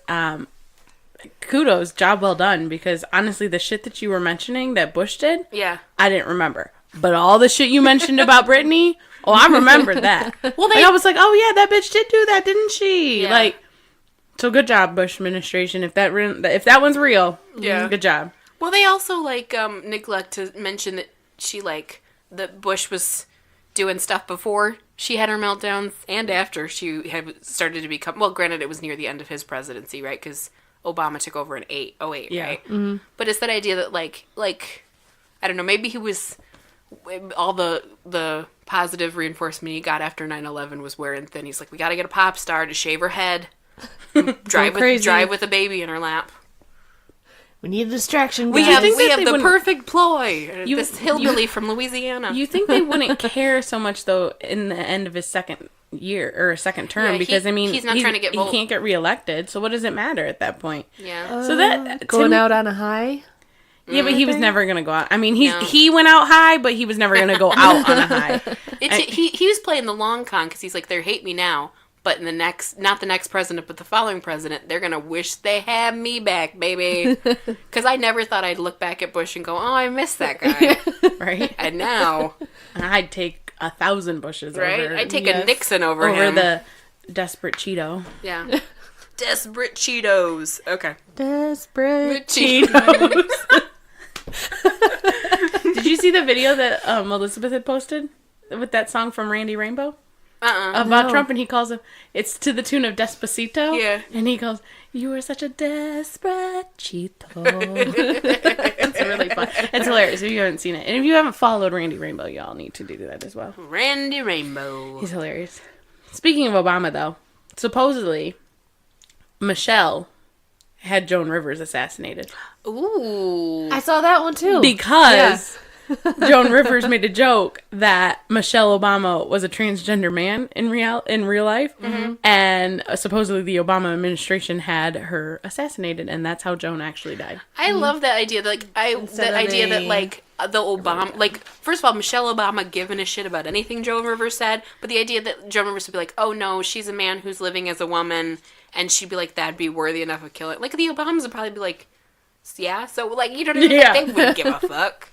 kudos, job well done, because honestly, the shit that you were mentioning that Bush did,
Yeah.
I didn't remember. But all the shit you mentioned about Britney, I remembered that. Well, I was like, oh yeah, that bitch did do that, didn't she?
Yeah.
Like, so good job, Bush administration. If that one's real,
Yeah.
good job.
Well, they also, neglect to mention that that Bush was doing stuff before she had her meltdowns and after she had started to become, well, granted, it was near the end of his presidency, right? Because Obama took over in 08,
Yeah.
right? Mm-hmm. But it's that idea that like I don't know, maybe he was all the positive reinforcement he got after 9/11 was wearing thin. He's like, we got to get a pop star to shave her head, drive with a baby in her lap.
We need a distraction.
We
guys.
have the perfect ploy. This hillbilly from Louisiana.
You think they wouldn't care so much though in the end of his second year or second term,
Yeah,
because
he's not trying to get
he can't get reelected, so what does it matter at that point?
Yeah.
So that
going out on a high.
Yeah, but he was never gonna go out. I mean,
No.
he went out high, but he was never gonna go out on a high.
He was playing the long con because he's like, they hate me now, but in not the next president, but the following president, they're gonna wish they had me back, baby. Because I never thought I'd look back at Bush and go, oh, I miss that guy.
Right?
And now,
I'd take 1,000 Bushes
right?
over.
I'd take a Nixon over him.
the desperate Cheeto.
Yeah. Desperate Cheetos. Okay.
Desperate.
Cheetos.
Did you see the video that Elizabeth had posted with that song from Randy Rainbow? About Trump, and he calls him, it's to the tune of Despacito.
Yeah.
And he goes, you are such a desperate Cheeto. It's really fun. It's hilarious if you haven't seen it. And if you haven't followed Randy Rainbow, y'all need to do that as well.
Randy Rainbow.
He's hilarious. Speaking of Obama, though, supposedly, Michelle had Joan Rivers assassinated.
Ooh.
I saw that one too.
Because Joan Rivers made a joke that Michelle Obama was a transgender man in real life, and supposedly the Obama administration had her assassinated, and that's how Joan actually died.
I love that idea. That the Obama, like, first of all, Michelle Obama giving a shit about anything Joan Rivers said, but the idea that Joan Rivers would be like, oh no, she's a man who's living as a woman, and she'd be like, that'd be worthy enough of killing. Like, the Obamas would probably be like, yeah, so, like, you know what I mean?
Yeah.
They wouldn't give a fuck.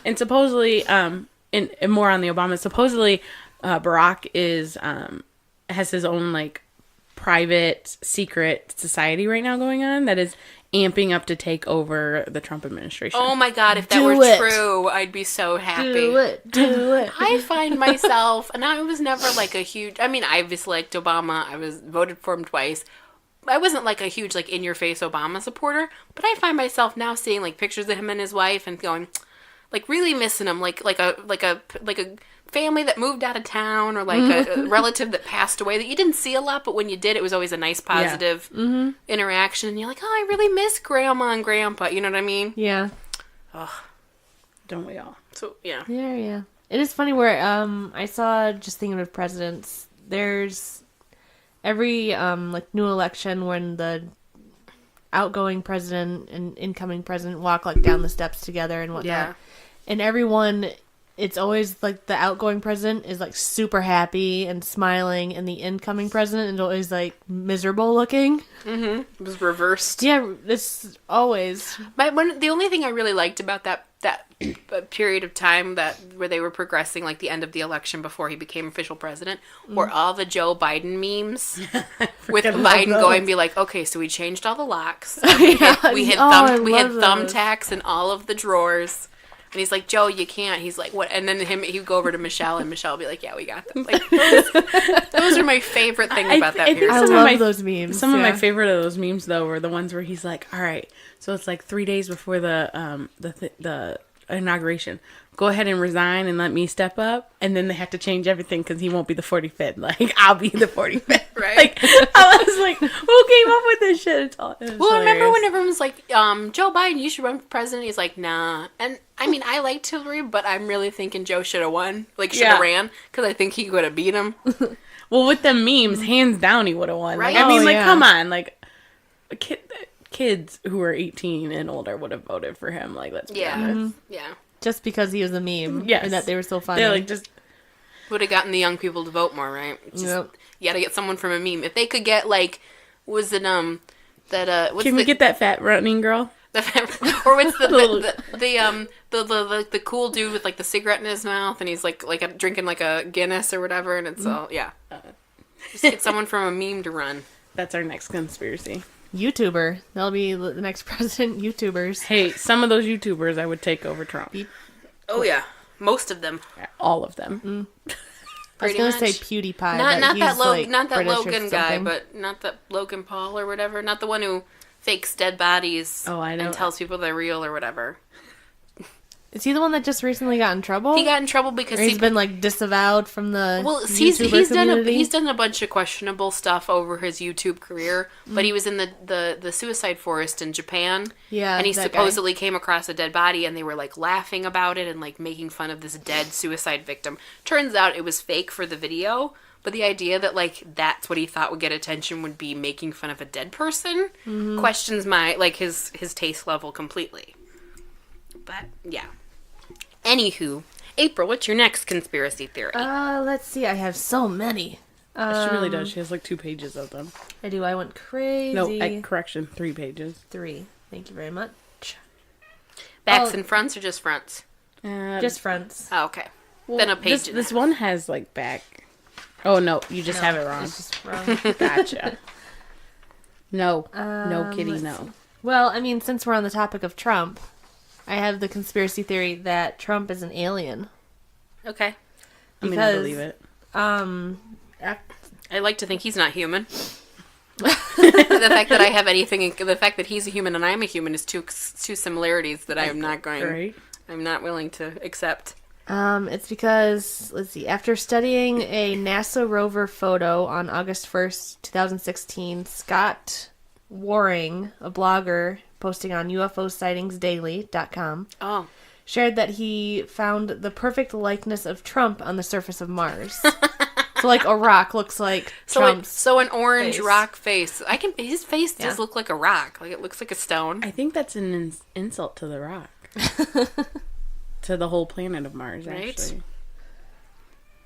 And supposedly, and more on the Obamas, supposedly Barack has his own, like, private, secret society right now going on that is amping up to take over the Trump administration.
Oh my god, if that
Do
were
it.
true, I'd be so happy.
Do it.
I find myself, and I was never like a huge, I mean, I obviously liked Obama, I was voted for him twice. I wasn't like a huge, like, in-your-face Obama supporter, but I find myself now seeing, like, pictures of him and his wife and going, like, really missing him, like a family that moved out of town, or like a relative that passed away that you didn't see a lot, but when you did, it was always a nice, positive interaction, and you're like, oh, I really miss Grandma and Grandpa, you know what I mean?
Yeah.
Ugh.
Don't we all?
So, yeah.
Yeah. It is funny where I saw, just thinking of presidents, there's every like new election when the outgoing president and incoming president walk like down the steps together and whatnot.
Yeah.
And everyone, it's always like the outgoing president is like super happy and smiling, and the incoming president is always like miserable looking.
Mm-hmm. It was reversed.
Yeah, it's always.
The only thing I really liked about that period of time where they were progressing, like the end of the election before he became official president, were all the Joe Biden memes with Biden going, be like, okay, so we changed all the locks. We had thumbtacks in all of the drawers. And he's like, Joe, you can't. He's like, what? And then he'd go over to Michelle, and Michelle would be like, yeah, we got them. Like, those are my favorite thing about that period.
I love those memes.
Some of my favorite of those memes, though, were the ones where he's like, all right, so it's like 3 days before the inauguration. Go ahead and resign and let me step up. And then they have to change everything because he won't be the 45th. Like, I'll be the 45th.
Right.
Like, I was like, who came up with this shit?
Remember when everyone was like, Joe Biden, you should run for president? He's like, nah. And, I mean, I liked Hillary, but I'm really thinking Joe should have won. Like, should have ran. Because I think he would have beat him.
Well, with the memes, hands down, he would have won.
Right.
Like, I mean,
yeah.
come on. Like, kids who are 18 and older would have voted for him. Like, let's be honest.
Yeah.
Just because he was a meme.
Yes.
And that they were so funny.
They're like, just...
Would have gotten the young people to vote more, right?
Yep.
You gotta get someone from a meme. If they could get, like, what's
Can we
get
get that fat running girl?
or what's the cool dude with like the cigarette in his mouth, and he's like drinking like a Guinness or whatever, and it's all just get someone from a meme to run.
That's our next conspiracy.
YouTuber. That'll be the next president. YouTubers.
Hey, some of those YouTubers I would take over Trump.
Oh yeah, most of them.
All of them.
I was gonna say PewDiePie.
Not that
British or
Logan guy,
something.
but not that Logan Paul or whatever. Not the one who fakes dead bodies.
Oh, I know.
And tells people they're real or whatever.
Is he the one that just recently got in trouble?
He got in trouble because
he's been like disavowed from the
he's
community?
done a bunch of questionable stuff over his YouTube career, but he was in the suicide forest in Japan.
Yeah,
and he
that
supposedly came across a dead body, and they were like laughing about it and like making fun of this dead suicide victim. Turns out it was fake for the video, but the idea that like that's what he thought would get attention would be making fun of a dead person questions my like his taste level completely. But yeah. Anywho, April, what's your next conspiracy theory?
Let's see. I have so many.
She really does. She has like 2 pages of them.
I do. I went crazy.
No, correction, 3 pages.
3. Thank you very much.
Backs and fronts or just fronts?
Just fronts.
Oh, okay. Then a page.
This one has like back. Oh no, you just have it wrong.
It's just wrong.
Gotcha. No, no kitty, no.
Well, I mean, since we're on the topic of Trump, I have the conspiracy theory that Trump is an alien.
Okay.
I mean, I believe it.
I like to think he's not human. The fact that I have anything, the fact that he's a human and I'm a human is two similarities that I am not going.
Right.
I'm not willing to accept.
It's because, let's see, after studying a NASA rover photo on August 1st, 2016, Scott Waring, a blogger posting on UFOsightingsdaily.com, shared that he found the perfect likeness of Trump on the surface of Mars. So, like, a rock looks like Trump's
So an orange
face.
rock face. His face does look like a rock. Like, it looks like a stone.
I think that's an insult to the rock. To the whole planet of Mars,
Right?
actually.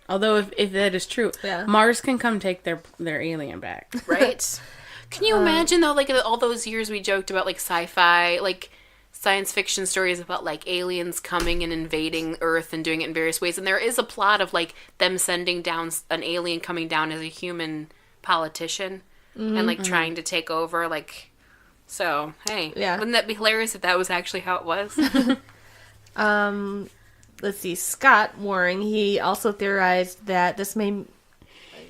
Although, if that is true, Mars can come take their alien back.
Right? Can you imagine, though, like, all those years we joked about, like, sci-fi, like, science fiction stories about, like, aliens coming and invading Earth and doing it in various ways. And there is a plot of, like, them sending down an alien coming down as a human politician and, like, trying to take over, like... So, hey, wouldn't that be hilarious if that was actually how it was?
Let's see, Scott Waring, he also theorized that this may...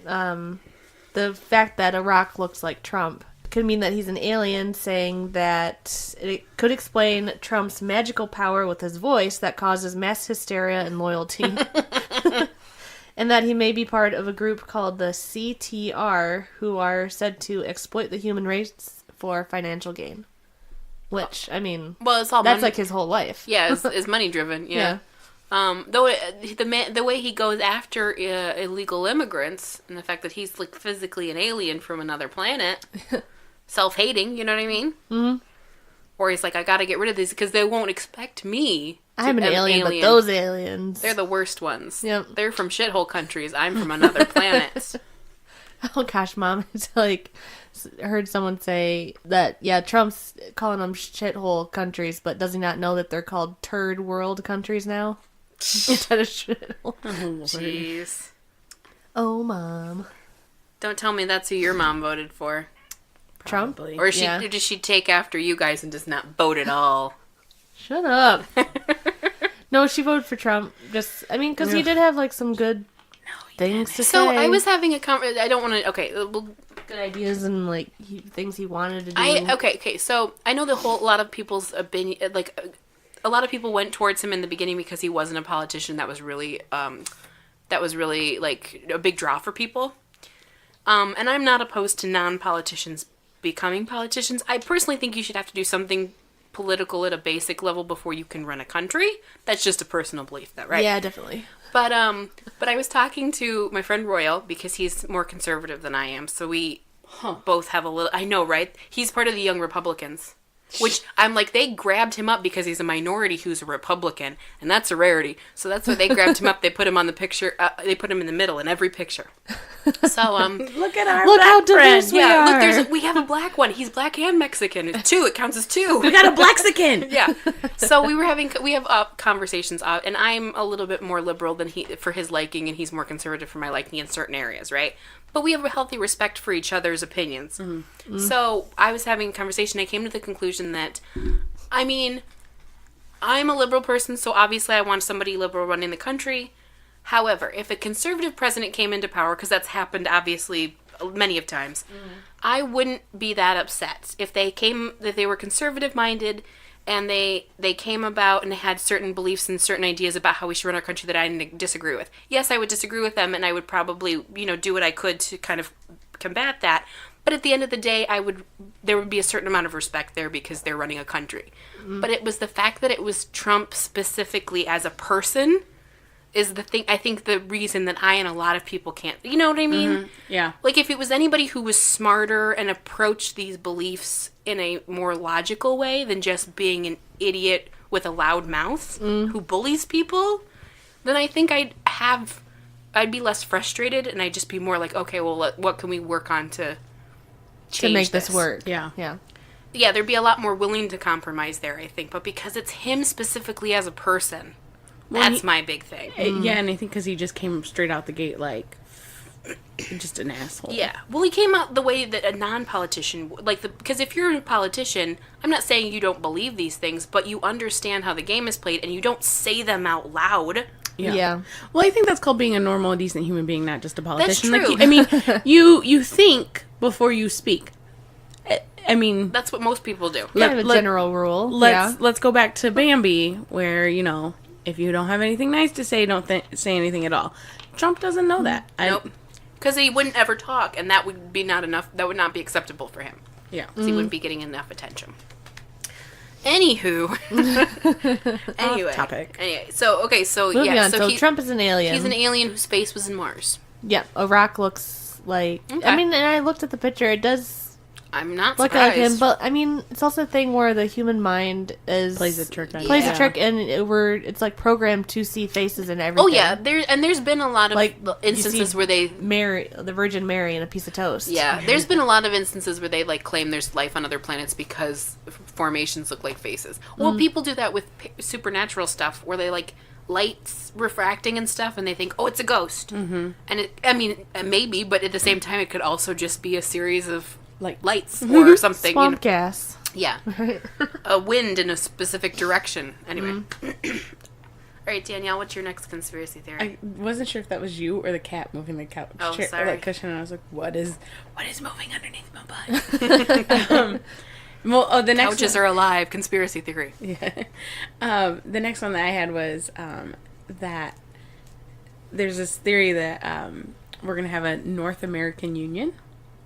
the fact that a rock looks like Trump could mean that he's an alien, saying that it could explain Trump's magical power with his voice that causes mass hysteria and loyalty. And that he may be part of a group called the CTR, who are said to exploit the human race for financial gain. Which, I mean,
well, it's all
that's
money.
like his whole life.
Yeah, it's money driven. Yeah. Though the way he goes after illegal immigrants and the fact that he's like physically an alien from another planet, self-hating, you know what I mean? Mm-hmm. Or he's like, I got to get rid of these because they won't expect me.
I'm an alien, but those aliens,
they're the worst ones.
Yep.
They're from shithole countries. I'm from another planet.
Oh gosh, Mom, it's like heard someone say that Trump's calling them shithole countries, but does he not know that they're called turd world countries now? Instead of shithole.
Jeez.
Oh, Mom.
Don't tell me that's who your mom voted for.
Trump?
Or does she take after you guys and just not vote at all?
Shut up. No, she voted for Trump. Because he did have like some good things to say.
So I was having a conversation. I don't want to. Okay,
good ideas and like things he wanted to do.
Okay. So I know a lot of people's opinion. Like a lot of people went towards him in the beginning because he wasn't a politician. That was really like a big draw for people. And I'm not opposed to non-politicians becoming politicians. I personally think you should have to do something political at a basic level before you can run a country. That's just a personal belief, right?
Yeah, definitely.
But I was talking to my friend Royal because he's more conservative than I am, so we both have a little... I know, right? He's part of the Young Republicans. Which, I'm like, they grabbed him up because he's a minority who's a Republican, and that's a rarity. So that's why they grabbed him up. They put him on the picture. They put him in the middle in every picture. So,
look at our
look
black
how diverse
friend.
we are.
Look, we have a black one. He's black and Mexican. It's 2. It counts as 2.
We got a Blaxican.
Yeah. So we have conversations, and I'm a little bit more liberal than he for his liking, and he's more conservative for my liking in certain areas, right? But we have a healthy respect for each other's opinions. Mm-hmm. So I was having a conversation. I came to the conclusion that, I mean, I'm a liberal person, so obviously I want somebody liberal running the country. However, if a conservative president came into power, because that's happened obviously many of times, I wouldn't be that upset if they were conservative minded and they came about and had certain beliefs and certain ideas about how we should run our country that I didn't disagree with. Yes, I would disagree with them, and I would probably, do what I could to kind of combat that. But at the end of the day, there would be a certain amount of respect there because they're running a country. But it was the fact that it was Trump specifically as a person is the thing. I think the reason that I and a lot of people can't. You know what I mean?
Mm-hmm. Yeah.
Like if it was anybody who was smarter and approached these beliefs in a more logical way than just being an idiot with a loud mouth who bullies people, then I think I'd be less frustrated and I'd just be more like, okay, well, what can we work on to
make this work?
Yeah.
Yeah, there'd be a lot more willing to compromise there, I think. But because it's him specifically as a person, that's my big thing.
Yeah, and I think because he just came straight out the gate like just an asshole.
Yeah. Well, he came out the way that a non-politician, because if you're a politician, I'm not saying you don't believe these things, but you understand how the game is played and you don't say them out loud.
Yeah. Well, I think that's called being a normal, decent human being, not just a politician.
That's true.
Like, I mean, you think before you speak. I mean,
that's what most people do.
Kind of a general rule.
Let's go back to Bambi, where if you don't have anything nice to say, don't say anything at all. Trump doesn't know that.
Nope. Because he wouldn't ever talk, and that would be not enough. That would not be acceptable for him.
Yeah.
Because he wouldn't be getting enough attention. Anywho. Anyway.
Topic.
Anyway, so
Moving on. So Trump is an alien.
He's an alien whose face was in Mars.
Yeah, a rock looks like.
Okay.
I mean, and I looked at the picture. It does.
I'm not
look
surprised.
like him, but I mean, it's also a thing where the human mind plays a trick, and it's like programmed to see faces and everything.
Oh yeah, there's been a lot of instances where they
marry the Virgin Mary in a piece of toast.
Yeah, there's been a lot of instances where they claim there's life on other planets because formations look like faces. Well, people do that with supernatural stuff where they lights refracting and stuff, and they think, oh, it's a ghost. Mm-hmm. And maybe, but at the same time, it could also just be a series of lights or something.
Swamp gas.
Yeah. A wind in a specific direction. Anyway. All right, Danielle, what's your next conspiracy theory?
I wasn't sure if that was you or the cat moving the couch chair,
sorry.
Or cushion, and I was like, what is moving underneath my butt? The next
couches are alive. Conspiracy theory.
Yeah. The next one that I had was that there's this theory that we're going to have a North American Union.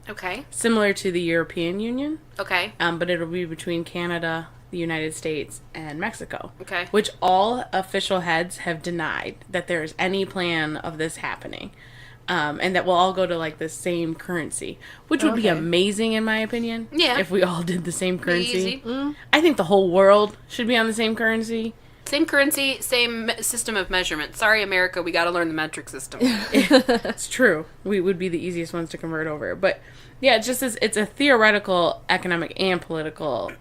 Okay.
Similar to the European Union.
Okay.
But it'll be between Canada, the United States, and Mexico.
Okay.
Which all official heads have denied that there is any plan of this happening. And that we'll all go to the same currency, which would be amazing in my opinion.
Yeah.
If we all did the same currency.
Easy.
I think the whole world should be on the same currency.
Same currency, same system of measurement. Sorry, America, we got to learn the metric system.
It's true. We would be the easiest ones to convert over. But yeah, it's a theoretical, economic, and political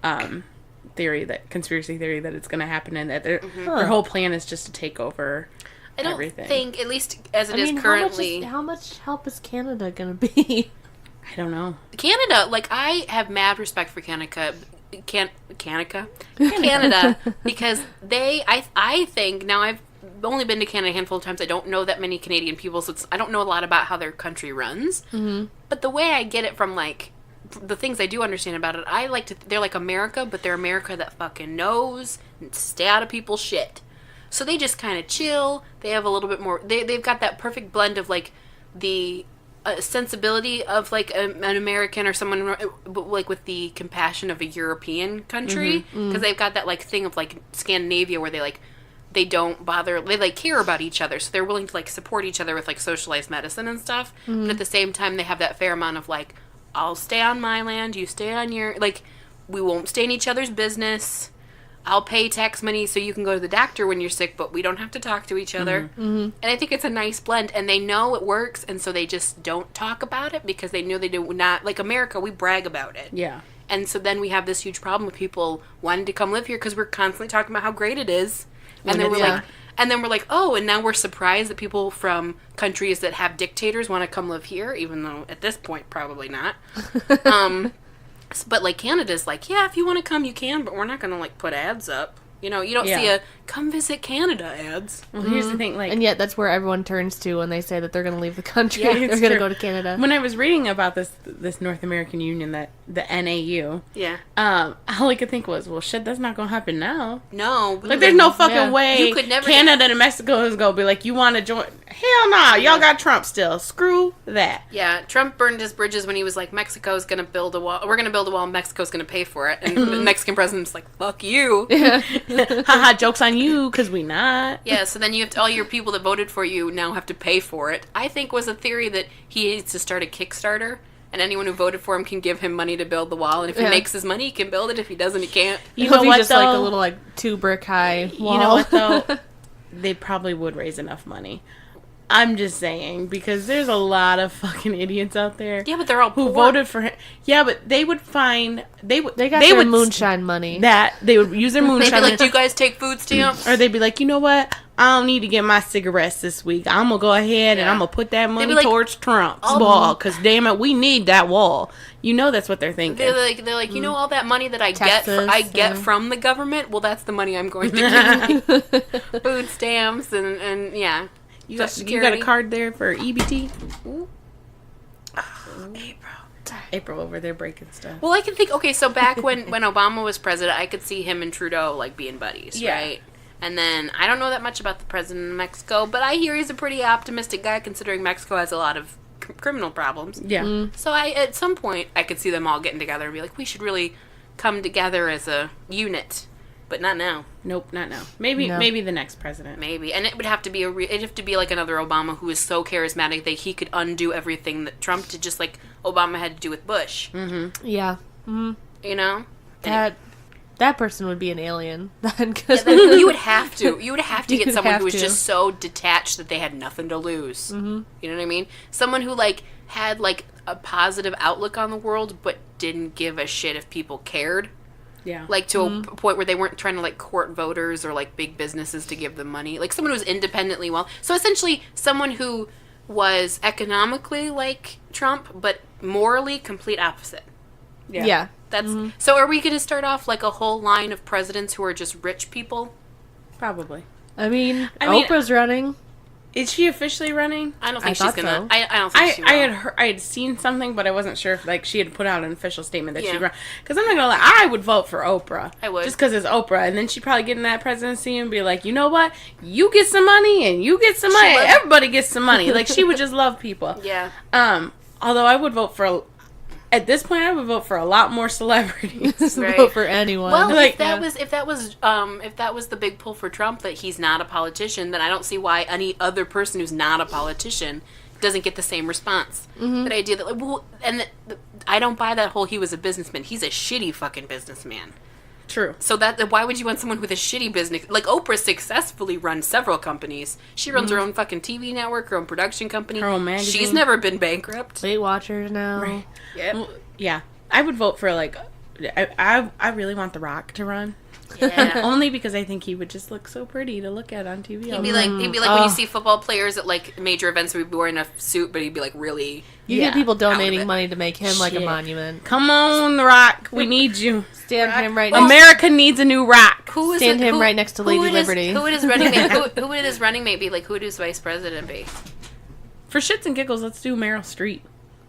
conspiracy theory that it's going to happen, and that their whole plan is just to take over everything.
I don't think, at least as it is currently...
How much help is Canada going to be?
I don't know.
Canada, I have mad respect for Canada, because I think, now I've only been to Canada a handful of times, I don't know that many Canadian people, so I don't know a lot about how their country runs, but the way I get it from, the things I do understand about it, they're like America, but they're America that fucking knows and stay out of people's shit. So they just kind of chill, they have a little bit more, they've got that perfect blend of, the sensibility of an American or someone, but with the compassion of a European country, because they've got that thing of Scandinavia where they don't bother, they care about each other, so they're willing to support each other with socialized medicine and stuff, but at the same time they have that fair amount of I'll stay on my land, you stay on your, we won't stay in each other's business. I'll pay tax money so you can go to the doctor when you're sick, but we don't have to talk to each other. And I think it's a nice blend, and they know it works, and so they just don't talk about it because they know they do not. Like America, we brag about it.
Yeah.
And so then we have this huge problem with people wanting to come live here because we're constantly talking about how great it is. And then we're like, oh, and now we're surprised that people from countries that have dictators want to come live here, even though at this point probably not. But Canada's yeah, if you want to come, you can, but we're not going to put ads up. You know, you don't see a come visit Canada ads.
Well, here's the thing, like,
And yet that's where everyone turns to when they say that they're going to leave the country.
Yeah,
they're
it's
going to
true.
go to Canada.
when I was reading about this North American Union, that the NAU,
Yeah.
all I could think was, well, shit, that's not gonna happen now.
No.
Like, there's no fucking
Yeah.
way
You could never
Canada and Mexico is gonna be like, you want to join? Hell nah, y'all got Trump still. Screw that.
Yeah, Trump burned his bridges when he was like, Mexico's going to build a wall. We're going to build a wall, and Mexico's going to pay for it. And the Mexican president's like, fuck you.
Haha, joke's on you, because we not.
Yeah, so then you have to, all your people that voted for you now have to pay for it. I think was a theory that he needs to start a Kickstarter, and anyone who voted for him can give him money to build the wall. And if he makes his money, he can build it. If he doesn't, he can't.
You know what,
just
though?
like a little, like, 2-brick high wall.
You know what, though? They probably would raise enough money. I'm just saying, because there's a lot of fucking idiots out there.
Yeah, but they're all
who
poor.
voted for him. Yeah, but they would find they
They got
they
their
would
moonshine money.
that they would use their
They'd
moonshine,
be like, do you guys take food stamps?
or they'd be like, you know what? I don't need to get my cigarettes this week. I'm gonna go ahead and
Yeah.
I'm gonna put that money
like,
towards Trump's wall, because damn it, we need that wall. You know that's what they're thinking.
They're like, you know, all that money that I
Texas,
get from the government. Well, that's the money I'm going to give food stamps and yeah.
You
Social
got a
Security.
card there for EBT? April over there breaking stuff.
Well, I can think. Okay, so back when Obama was president, I could see him and Trudeau like being buddies,
Yeah.
right? And then I don't know that much about the president of Mexico, but I hear he's a pretty optimistic guy, considering Mexico has a lot of criminal problems.
Yeah.
So at some point, I could see them all getting together and be like, we should really come together as a unit, but not now.
Nope, not now. Maybe
No.
maybe the next president.
Maybe, and it would have to be it'd have to be like another Obama who is so charismatic that he could undo everything that Trump did, just like Obama had to do with Bush.
Yeah.
You know,
That person would be an alien. Then,
yeah, then you would have to get
You'd
someone
have
who was
to.
just so detached that they had nothing to lose. Mm-hmm. You know what I mean? Someone who like had like a positive outlook on the world, but didn't give a shit if people cared.
Yeah.
Like to a point where they weren't trying to like court voters or like big businesses to give them money. Like someone who was independently well. So essentially someone who was economically like Trump, but morally complete opposite.
yeah.
That's so. Are we going to start off like a whole line of presidents who are just rich people?
Probably.
I mean,
mean,
Oprah's running.
Is she officially running?
I don't
I
think she's
thought
gonna.
so.
I don't think she will.
I had seen something, but I wasn't sure if like she had put out an official statement that
Yeah.
she'd run. Because I'm not gonna lie, I would vote for Oprah.
I would.
just because it's Oprah, and then she'd probably get in that presidency and be like, you know what, you get some money and you get some money,
would.
everybody gets some money. Like she would just love people.
Yeah.
Although I would vote for. At this point, I would vote for a lot more celebrities.
Right.
Vote for anyone.
Well,
Like,
if that was the big pull for Trump, that he's not a politician, then I don't see why any other person who's not a politician doesn't get the same response. That idea that like, well, and I don't buy that whole he was a businessman. He's a shitty fucking businessman.
True.
So that why would you want someone with a shitty business? Like Oprah successfully runs several companies. She runs her own fucking TV network, her own production company.
Her own magazine.
She's never been bankrupt.
Weight Watchers now.
Yep.
Well, yeah, I would vote for like. I really want The Rock to run.
Yeah.
Only because I think he would just look so pretty to look at on TV.
He'd be like when you see football players at like major events, we'd be wearing a suit, but he'd be like really.
You
Yeah.
get people
Out of
donating
it.
money to make him like a
Shit.
monument.
Come on, The Rock. We need you.
Stand him right
America needs a new Rock.
Who is
Stand
it-
him
who-
right next to
who
Lady
would his-
Liberty.
Who would his running mate? Who would his running mate be? Like who would his vice president be?
For shits and giggles, let's do Meryl Streep.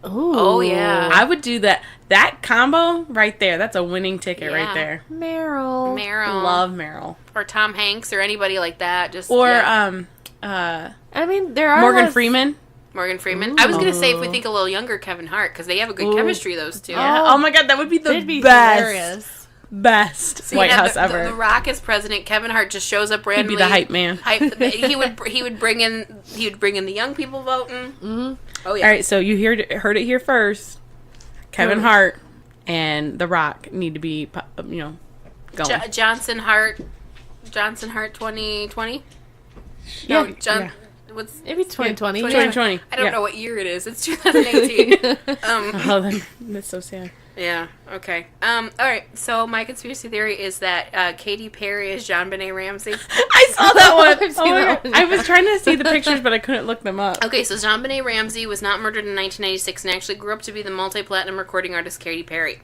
Ooh.
Oh, yeah.
I would do that. That combo right there. That's a winning ticket
Yeah.
right there.
Meryl.
Meryl,
Love Meryl.
or Tom Hanks, or anybody like that. Just
Or
yeah.
I mean, there are
Morgan
less-
Freeman.
Morgan Freeman. I was gonna say if we think a little younger, Kevin Hart, because they have a good chemistry. Those two.
Yeah. Oh my god, that would be the
They'd be
best.
hilarious.
Best
So you'd
White
have
House ever.
The Rock is president. Kevin Hart just shows up
He'd
randomly.
be the hype man.
He would bring in the young people voting. Mm-hmm. Oh yeah.
All right, so you heard it here first. Kevin Hart and The Rock need to be, going.
Johnson Hart 2020.
Yeah.
No, John.
Yeah.
What's
Maybe 2020.
2020.
I don't
yeah.
know what year it is. It's 2018.
Oh, then that's so sad.
Yeah. Okay. All right. So my conspiracy theory is that Katy Perry is Jean-Benet Ramsey.
I saw that one.
I've seen
Oh my
that
God.
one.
I was trying to see the pictures, but I couldn't look them up.
Okay, so Jean-Benet Ramsey was not murdered in 1996 and actually grew up to be the multi-platinum recording artist Katy Perry.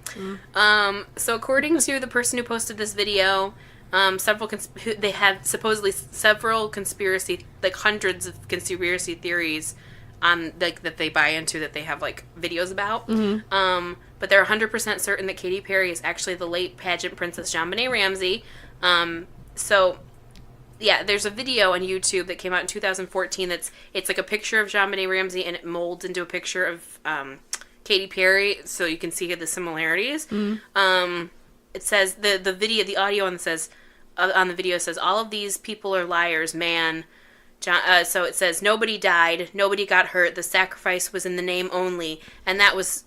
So according to the person who posted this video, They have supposedly several conspiracy, like hundreds of conspiracy theories on like that they buy into, that they have like videos about. But they're 100% certain that Katy Perry is actually the late pageant princess JonBenet Ramsey. So yeah, there's a video on YouTube that came out in 2014 it's like a picture of JonBenet Ramsey, and it molds into a picture of Katy Perry, so you can see the similarities. It says the audio on the video says, all of these people are liars, man. So it says, nobody died, nobody got hurt, the sacrifice was in the name only, and that was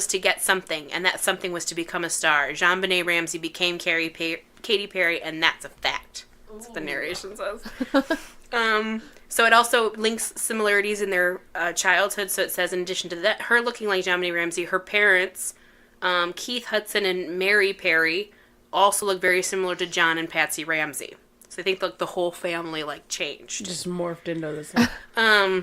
to get something, and that something was to become a star. JonBenet Ramsey became Katy Perry, and that's a fact. That's what the narration says. So it also links similarities in their childhood. So it says, in addition to that, her looking like JonBenet Ramsey, her parents, Keith Hudson and Mary Perry, also look very similar to John and Patsy Ramsey. So I think like the whole family like changed,
Just morphed into this.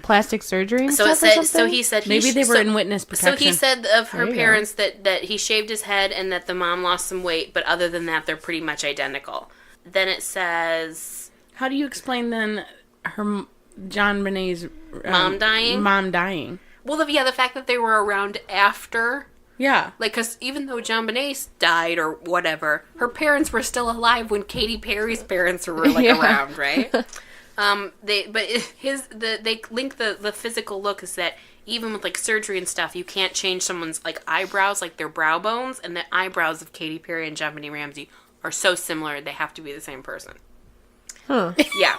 Plastic surgery and
so
stuff
it said,
or something?
so he said
Maybe they were in witness protection.
So he said of her
There you go.
parents that he shaved his head and that the mom lost some weight, but other than that, they're pretty much identical. Then it says,
How do you explain then her JonBenet's
Mom dying?
Mom dying.
well, the fact that they were around after,
Yeah.
like, because even though JonBenet died or whatever, her parents were still alive when Katy Perry's parents were like
Yeah.
around, right? They link the physical look is that even with like surgery and stuff, you can't change someone's like eyebrows, like their brow bones, and the eyebrows of Katy Perry and JonBenet Ramsey are so similar they have to be the same person.
Huh.
Yeah.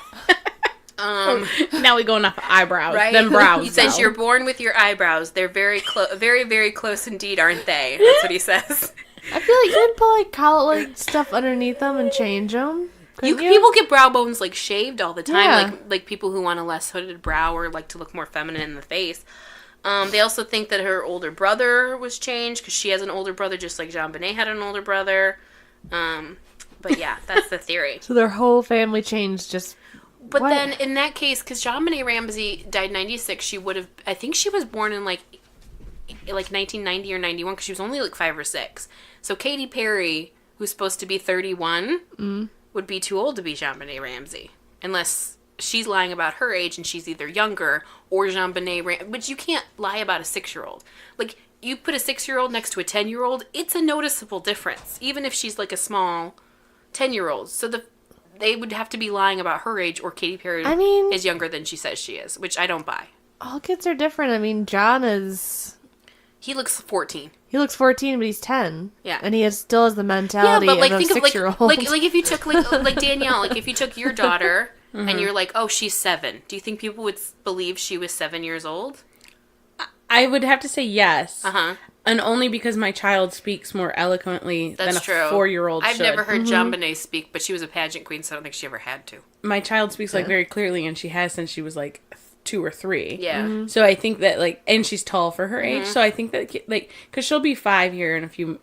Now we going off eyebrows.
Right?
Then brows.
He says
though.
you're born with your eyebrows. They're very very, very close indeed, aren't they? That's what he says.
I feel like you could put like stuff underneath them and change them.
People get brow bones like shaved all the time,
Yeah.
like people who want a less hooded brow or like to look more feminine in the face. They also think that her older brother was changed because she has an older brother, just like JonBenet had an older brother. But yeah, that's the theory.
So their whole family changed just...
But
What?
then in that case, because JonBenet Ramsey died in 96, she would have, I think she was born in like 1990 or 91 because she was only like 5 or 6. So Katy Perry, who's supposed to be 31, would be too old to be JonBenet Ramsey. Unless she's lying about her age and she's either younger or JonBenet Ramsey. But you can't lie about a 6-year-old. Like, you put a 6-year-old next to a 10-year-old, it's a noticeable difference. Even if she's like a small 10-year-old. So they would have to be lying about her age, or Katy Perry is younger than she says she is, which I don't buy.
All kids are different. I mean, John is...
He looks 14.
He looks 14, but he's 10.
Yeah.
And he still has the mentality of a 6-year-old.
like if you took like Danielle, like if you took your daughter and you're like, oh, she's 7. Do you think people would believe she was 7 years old?
I would have to say yes.
Uh-huh.
And only because my child speaks more eloquently than a
True.
4-year-old
I've
should.
never heard JonBenet speak, but she was a pageant queen, so I don't think she ever had to.
My child speaks like very clearly, and she has since she was like 2 or 3.
Yeah.
So I think that like, and she's tall for her age. So I think that like, because she'll be 5 here in a few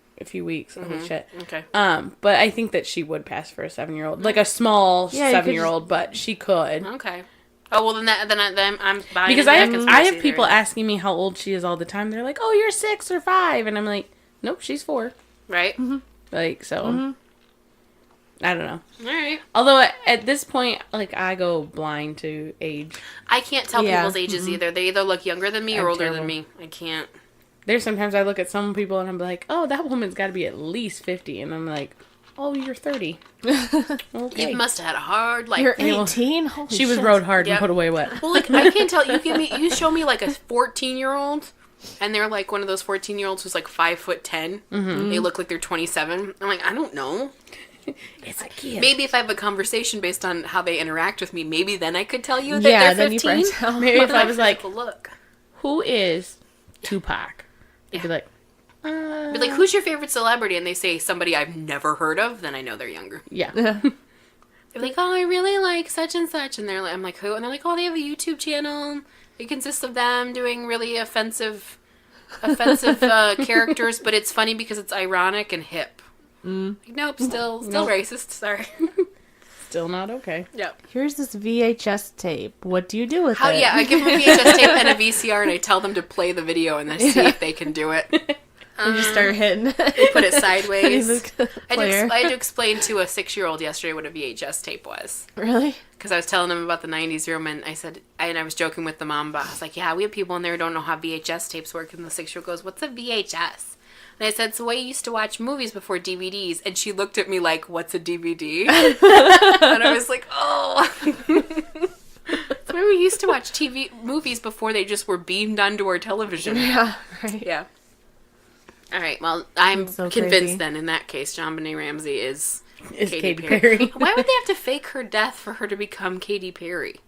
weeks. Oh shit.
Okay.
But I think that she would pass for a 7-year-old, like a small
Yeah, you could
7-year-old, but she could.
Okay. Oh well, then I'm buying
Because
into
I
that
have
conspiracy
people
theory.
asking me how old she is all the time. They're like, "Oh, you're 6 or 5," and I'm like, "Nope, she's 4."
Right.
Like so. I don't know.
All right.
Although at this point, like I go blind to age.
I can't tell
Yeah.
people's ages either. They either look younger than me or
I'm
older
terrible.
than me. I can't.
There's sometimes I look at some people and I'm like, "Oh, that woman's got to be at least 50," and I'm like, "Oh, you're 30." Okay.
You must have had a hard life.
You're
Anyway,
18? Holy
She was
shit.
rode hard
Yep.
and put away wet.
Well, like, I can't tell. You show me like a 14-year-old, and they're like one of those 14-year-olds who's like 5'10". They look like they're 27. I'm like, I don't know.
It's a kid.
Maybe if I have a conversation based on how they interact with me, maybe then I could tell you that
Yeah,
they're
then
15.
you find out.
Maybe if I was like,
look.
"Who is Tupac?" I'd be
Yeah.
like,
Be like, who's your favorite celebrity? And they say somebody I've never heard of, then I know they're younger.
"Yeah."
They're like, oh, I really like such and such. And I'm like, who? And they're like, oh, they have a YouTube channel. It consists of them doing really offensive characters, but it's funny because it's ironic and hip. Like, nope, still racist. Sorry.
Still not okay.
Yep.
Here's this VHS tape. What do you do with
How?
it?
Yeah, I give them a VHS tape and a VCR, and I tell them to play the video and then see if they can do it.
And you start hitting.
You put it sideways. I
Player.
had to explain to a 6-year-old yesterday what a VHS tape was.
Really?
Because I was telling them about the 90s room, and I said, and I was joking with the mom, but I was like, yeah, we have people in there who don't know how VHS tapes work. And the 6-year-old goes, what's a VHS? And I said, it's the way you used to watch movies before DVDs. And she looked at me like, what's a DVD? And I was like, oh. It's the way we used to watch movies before they just were beamed onto our television.
Yeah, right.
Yeah. All right, well, I'm
so
convinced
crazy.
then in that case, JonBenet Ramsey is
Katy Perry.
Why would they have to fake her death for her to become Katy Perry?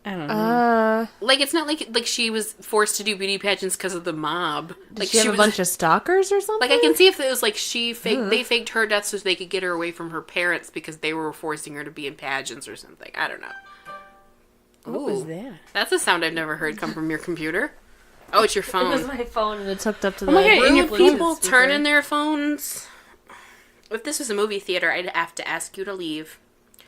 I don't know.
Like, it's not like she was forced to do beauty pageants because of the mob.
Did she have a bunch of stalkers or something?
Like, I can see if it was like they faked her death so they could get her away from her parents because they were forcing her to be in pageants or something. I don't know.
What was that?
That's a sound I've never heard come from your computer. Oh, it's your phone.
It was my phone and it's hooked up to the
my God, and your
Bluetooth
People
speaker.
turning their phones. If this was a movie theater, I'd have to ask you to leave.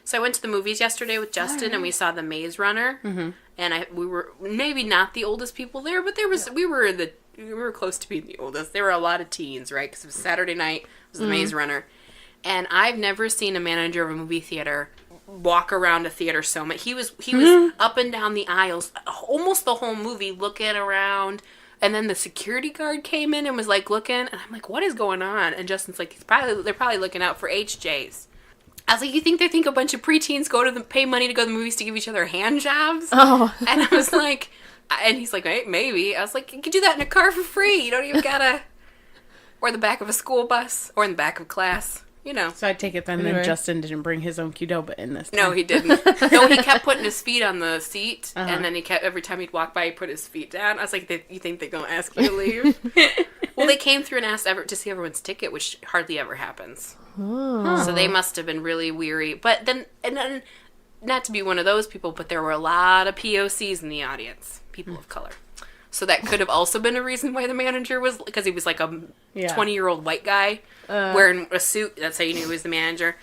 So I went to the movies yesterday with Justin, and we saw The Maze Runner. Mm-hmm. And we were maybe not the oldest people there, but we were close to being the oldest. There were a lot of teens, right? Because it was Saturday night. It was The Maze Runner, and I've never seen a manager of a movie theater walk around a theater so much. He was up and down the aisles almost the whole movie, looking around. And then the security guard came in and was like looking, and I'm like, what is going on? And Justin's like, they're probably looking out for HJs. I was like, you think they think a bunch of preteens pay money to go to the movies to give each other hand jobs?
Oh.
And I was like, and he's like, hey, maybe. I was like, you could do that in a car for free. You don't even gotta, or the back of a school bus, or in the back of class. You know.
So I take it then
Anyway.
that Justin didn't bring his own Qdoba in this time.
No, he didn't. No, he kept putting his feet on the seat, and then he kept, every time he'd walk by, he'd put his feet down. I was like, you think they're going to ask you to leave? Well, they came through and asked to see everyone's ticket, which hardly ever happens.
Oh.
So they must have been really weary. But then, not to be one of those people, but there were a lot of POCs in the audience, people of color. So that could have also been a reason why the manager was, because he was like a 20-year-old white guy wearing a suit. That's how you knew he was the manager.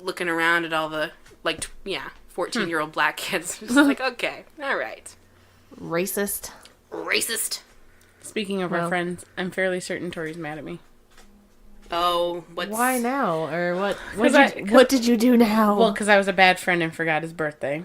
Looking around at all the 14-year-old black kids. Just like, okay, all right.
Racist.
Speaking of our friends, I'm fairly certain Tori's mad at me.
Oh,
Why now? Or what?
'Cause
What did you do now?
Well, because I was a bad friend and forgot his birthday.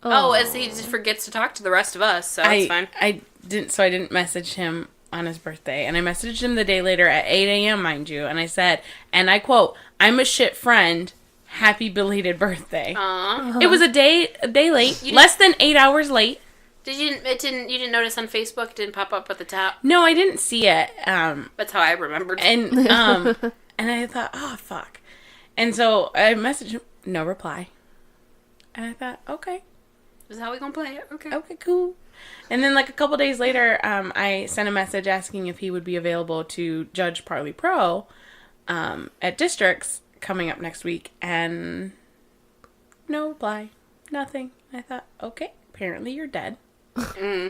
Oh, as he just forgets to talk to the rest of us, so that's fine.
I didn't message him on his birthday, and I messaged him the day later at 8 a.m., mind you, and I said, and I quote, "I'm a shit friend. Happy belated birthday."
Aww.
It was a day late, less than 8 hours late.
You didn't notice on Facebook? It didn't pop up at the top?
No, I didn't see it.
That's how I remembered.
And and I thought, oh fuck. And so I messaged him, no reply. And I thought, okay.
This is how we gonna play it. Okay.
Okay, cool. And then like a couple days later, I sent a message asking if he would be available to judge Parley Pro at Districts coming up next week, and no reply, nothing. I thought, okay, apparently you're dead,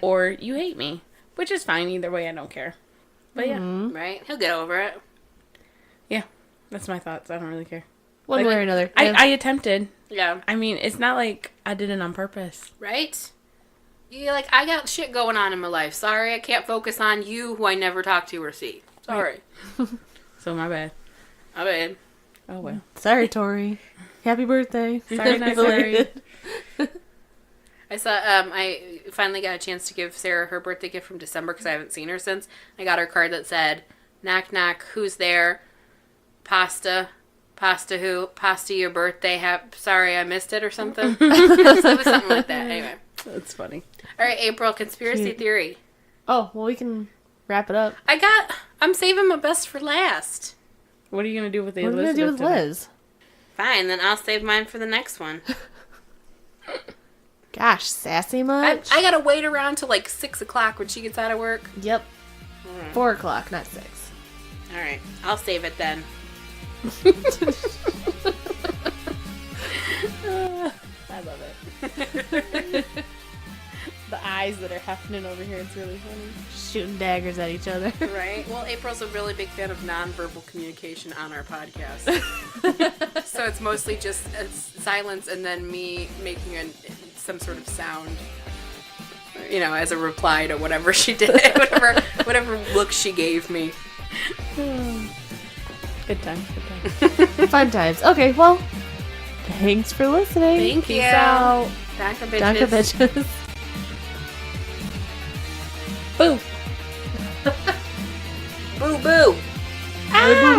or you hate me, which is fine either way. I don't care. But yeah,
Right? He'll get over it.
yeah, that's my thoughts. I don't really care.
One way or another.
I attempted.
Yeah.
I mean, it's not like I did it on purpose.
Right? You're like, I got shit going on in my life. Sorry, I can't focus on you, who I never talk to or see. Sorry.
So my bad.
My bad.
Oh well.
Sorry, Tori. Happy birthday.
Sorry, not sorry.
I saw, I finally got a chance to give Sarah her birthday gift from December because I haven't seen her since. I got her card that said, knock, knock, who's there? Pasta. Pasta who? Pasta your birthday. Sorry I missed it or something. It was something like that. Anyway.
That's funny.
All right, April, conspiracy theory.
Oh, well, we can wrap it up.
I'm saving my best for last.
What are you gonna do with the
What are we going to do with Liz?
Fine, then I'll save mine for the next one.
Gosh, sassy much?
I gotta wait around till like 6 o'clock when she gets out of work.
Yep. 4 o'clock, not 6.
All right, I'll save it then.
I love it. The eyes that are happening over here, it's really funny.
Shooting daggers at each other.
Right. Well, April's a really big fan of nonverbal communication on our podcast. So it's mostly just silence and then me making some sort of sound, as a reply to whatever she did, whatever look she gave me.
Good times, good times.
Fun times. Okay, well, thanks for listening.
Thank
Peace
you.
out.
Danke, bitches.
Danke, bitches.
Boo.
Boo boo.
Boo, boo,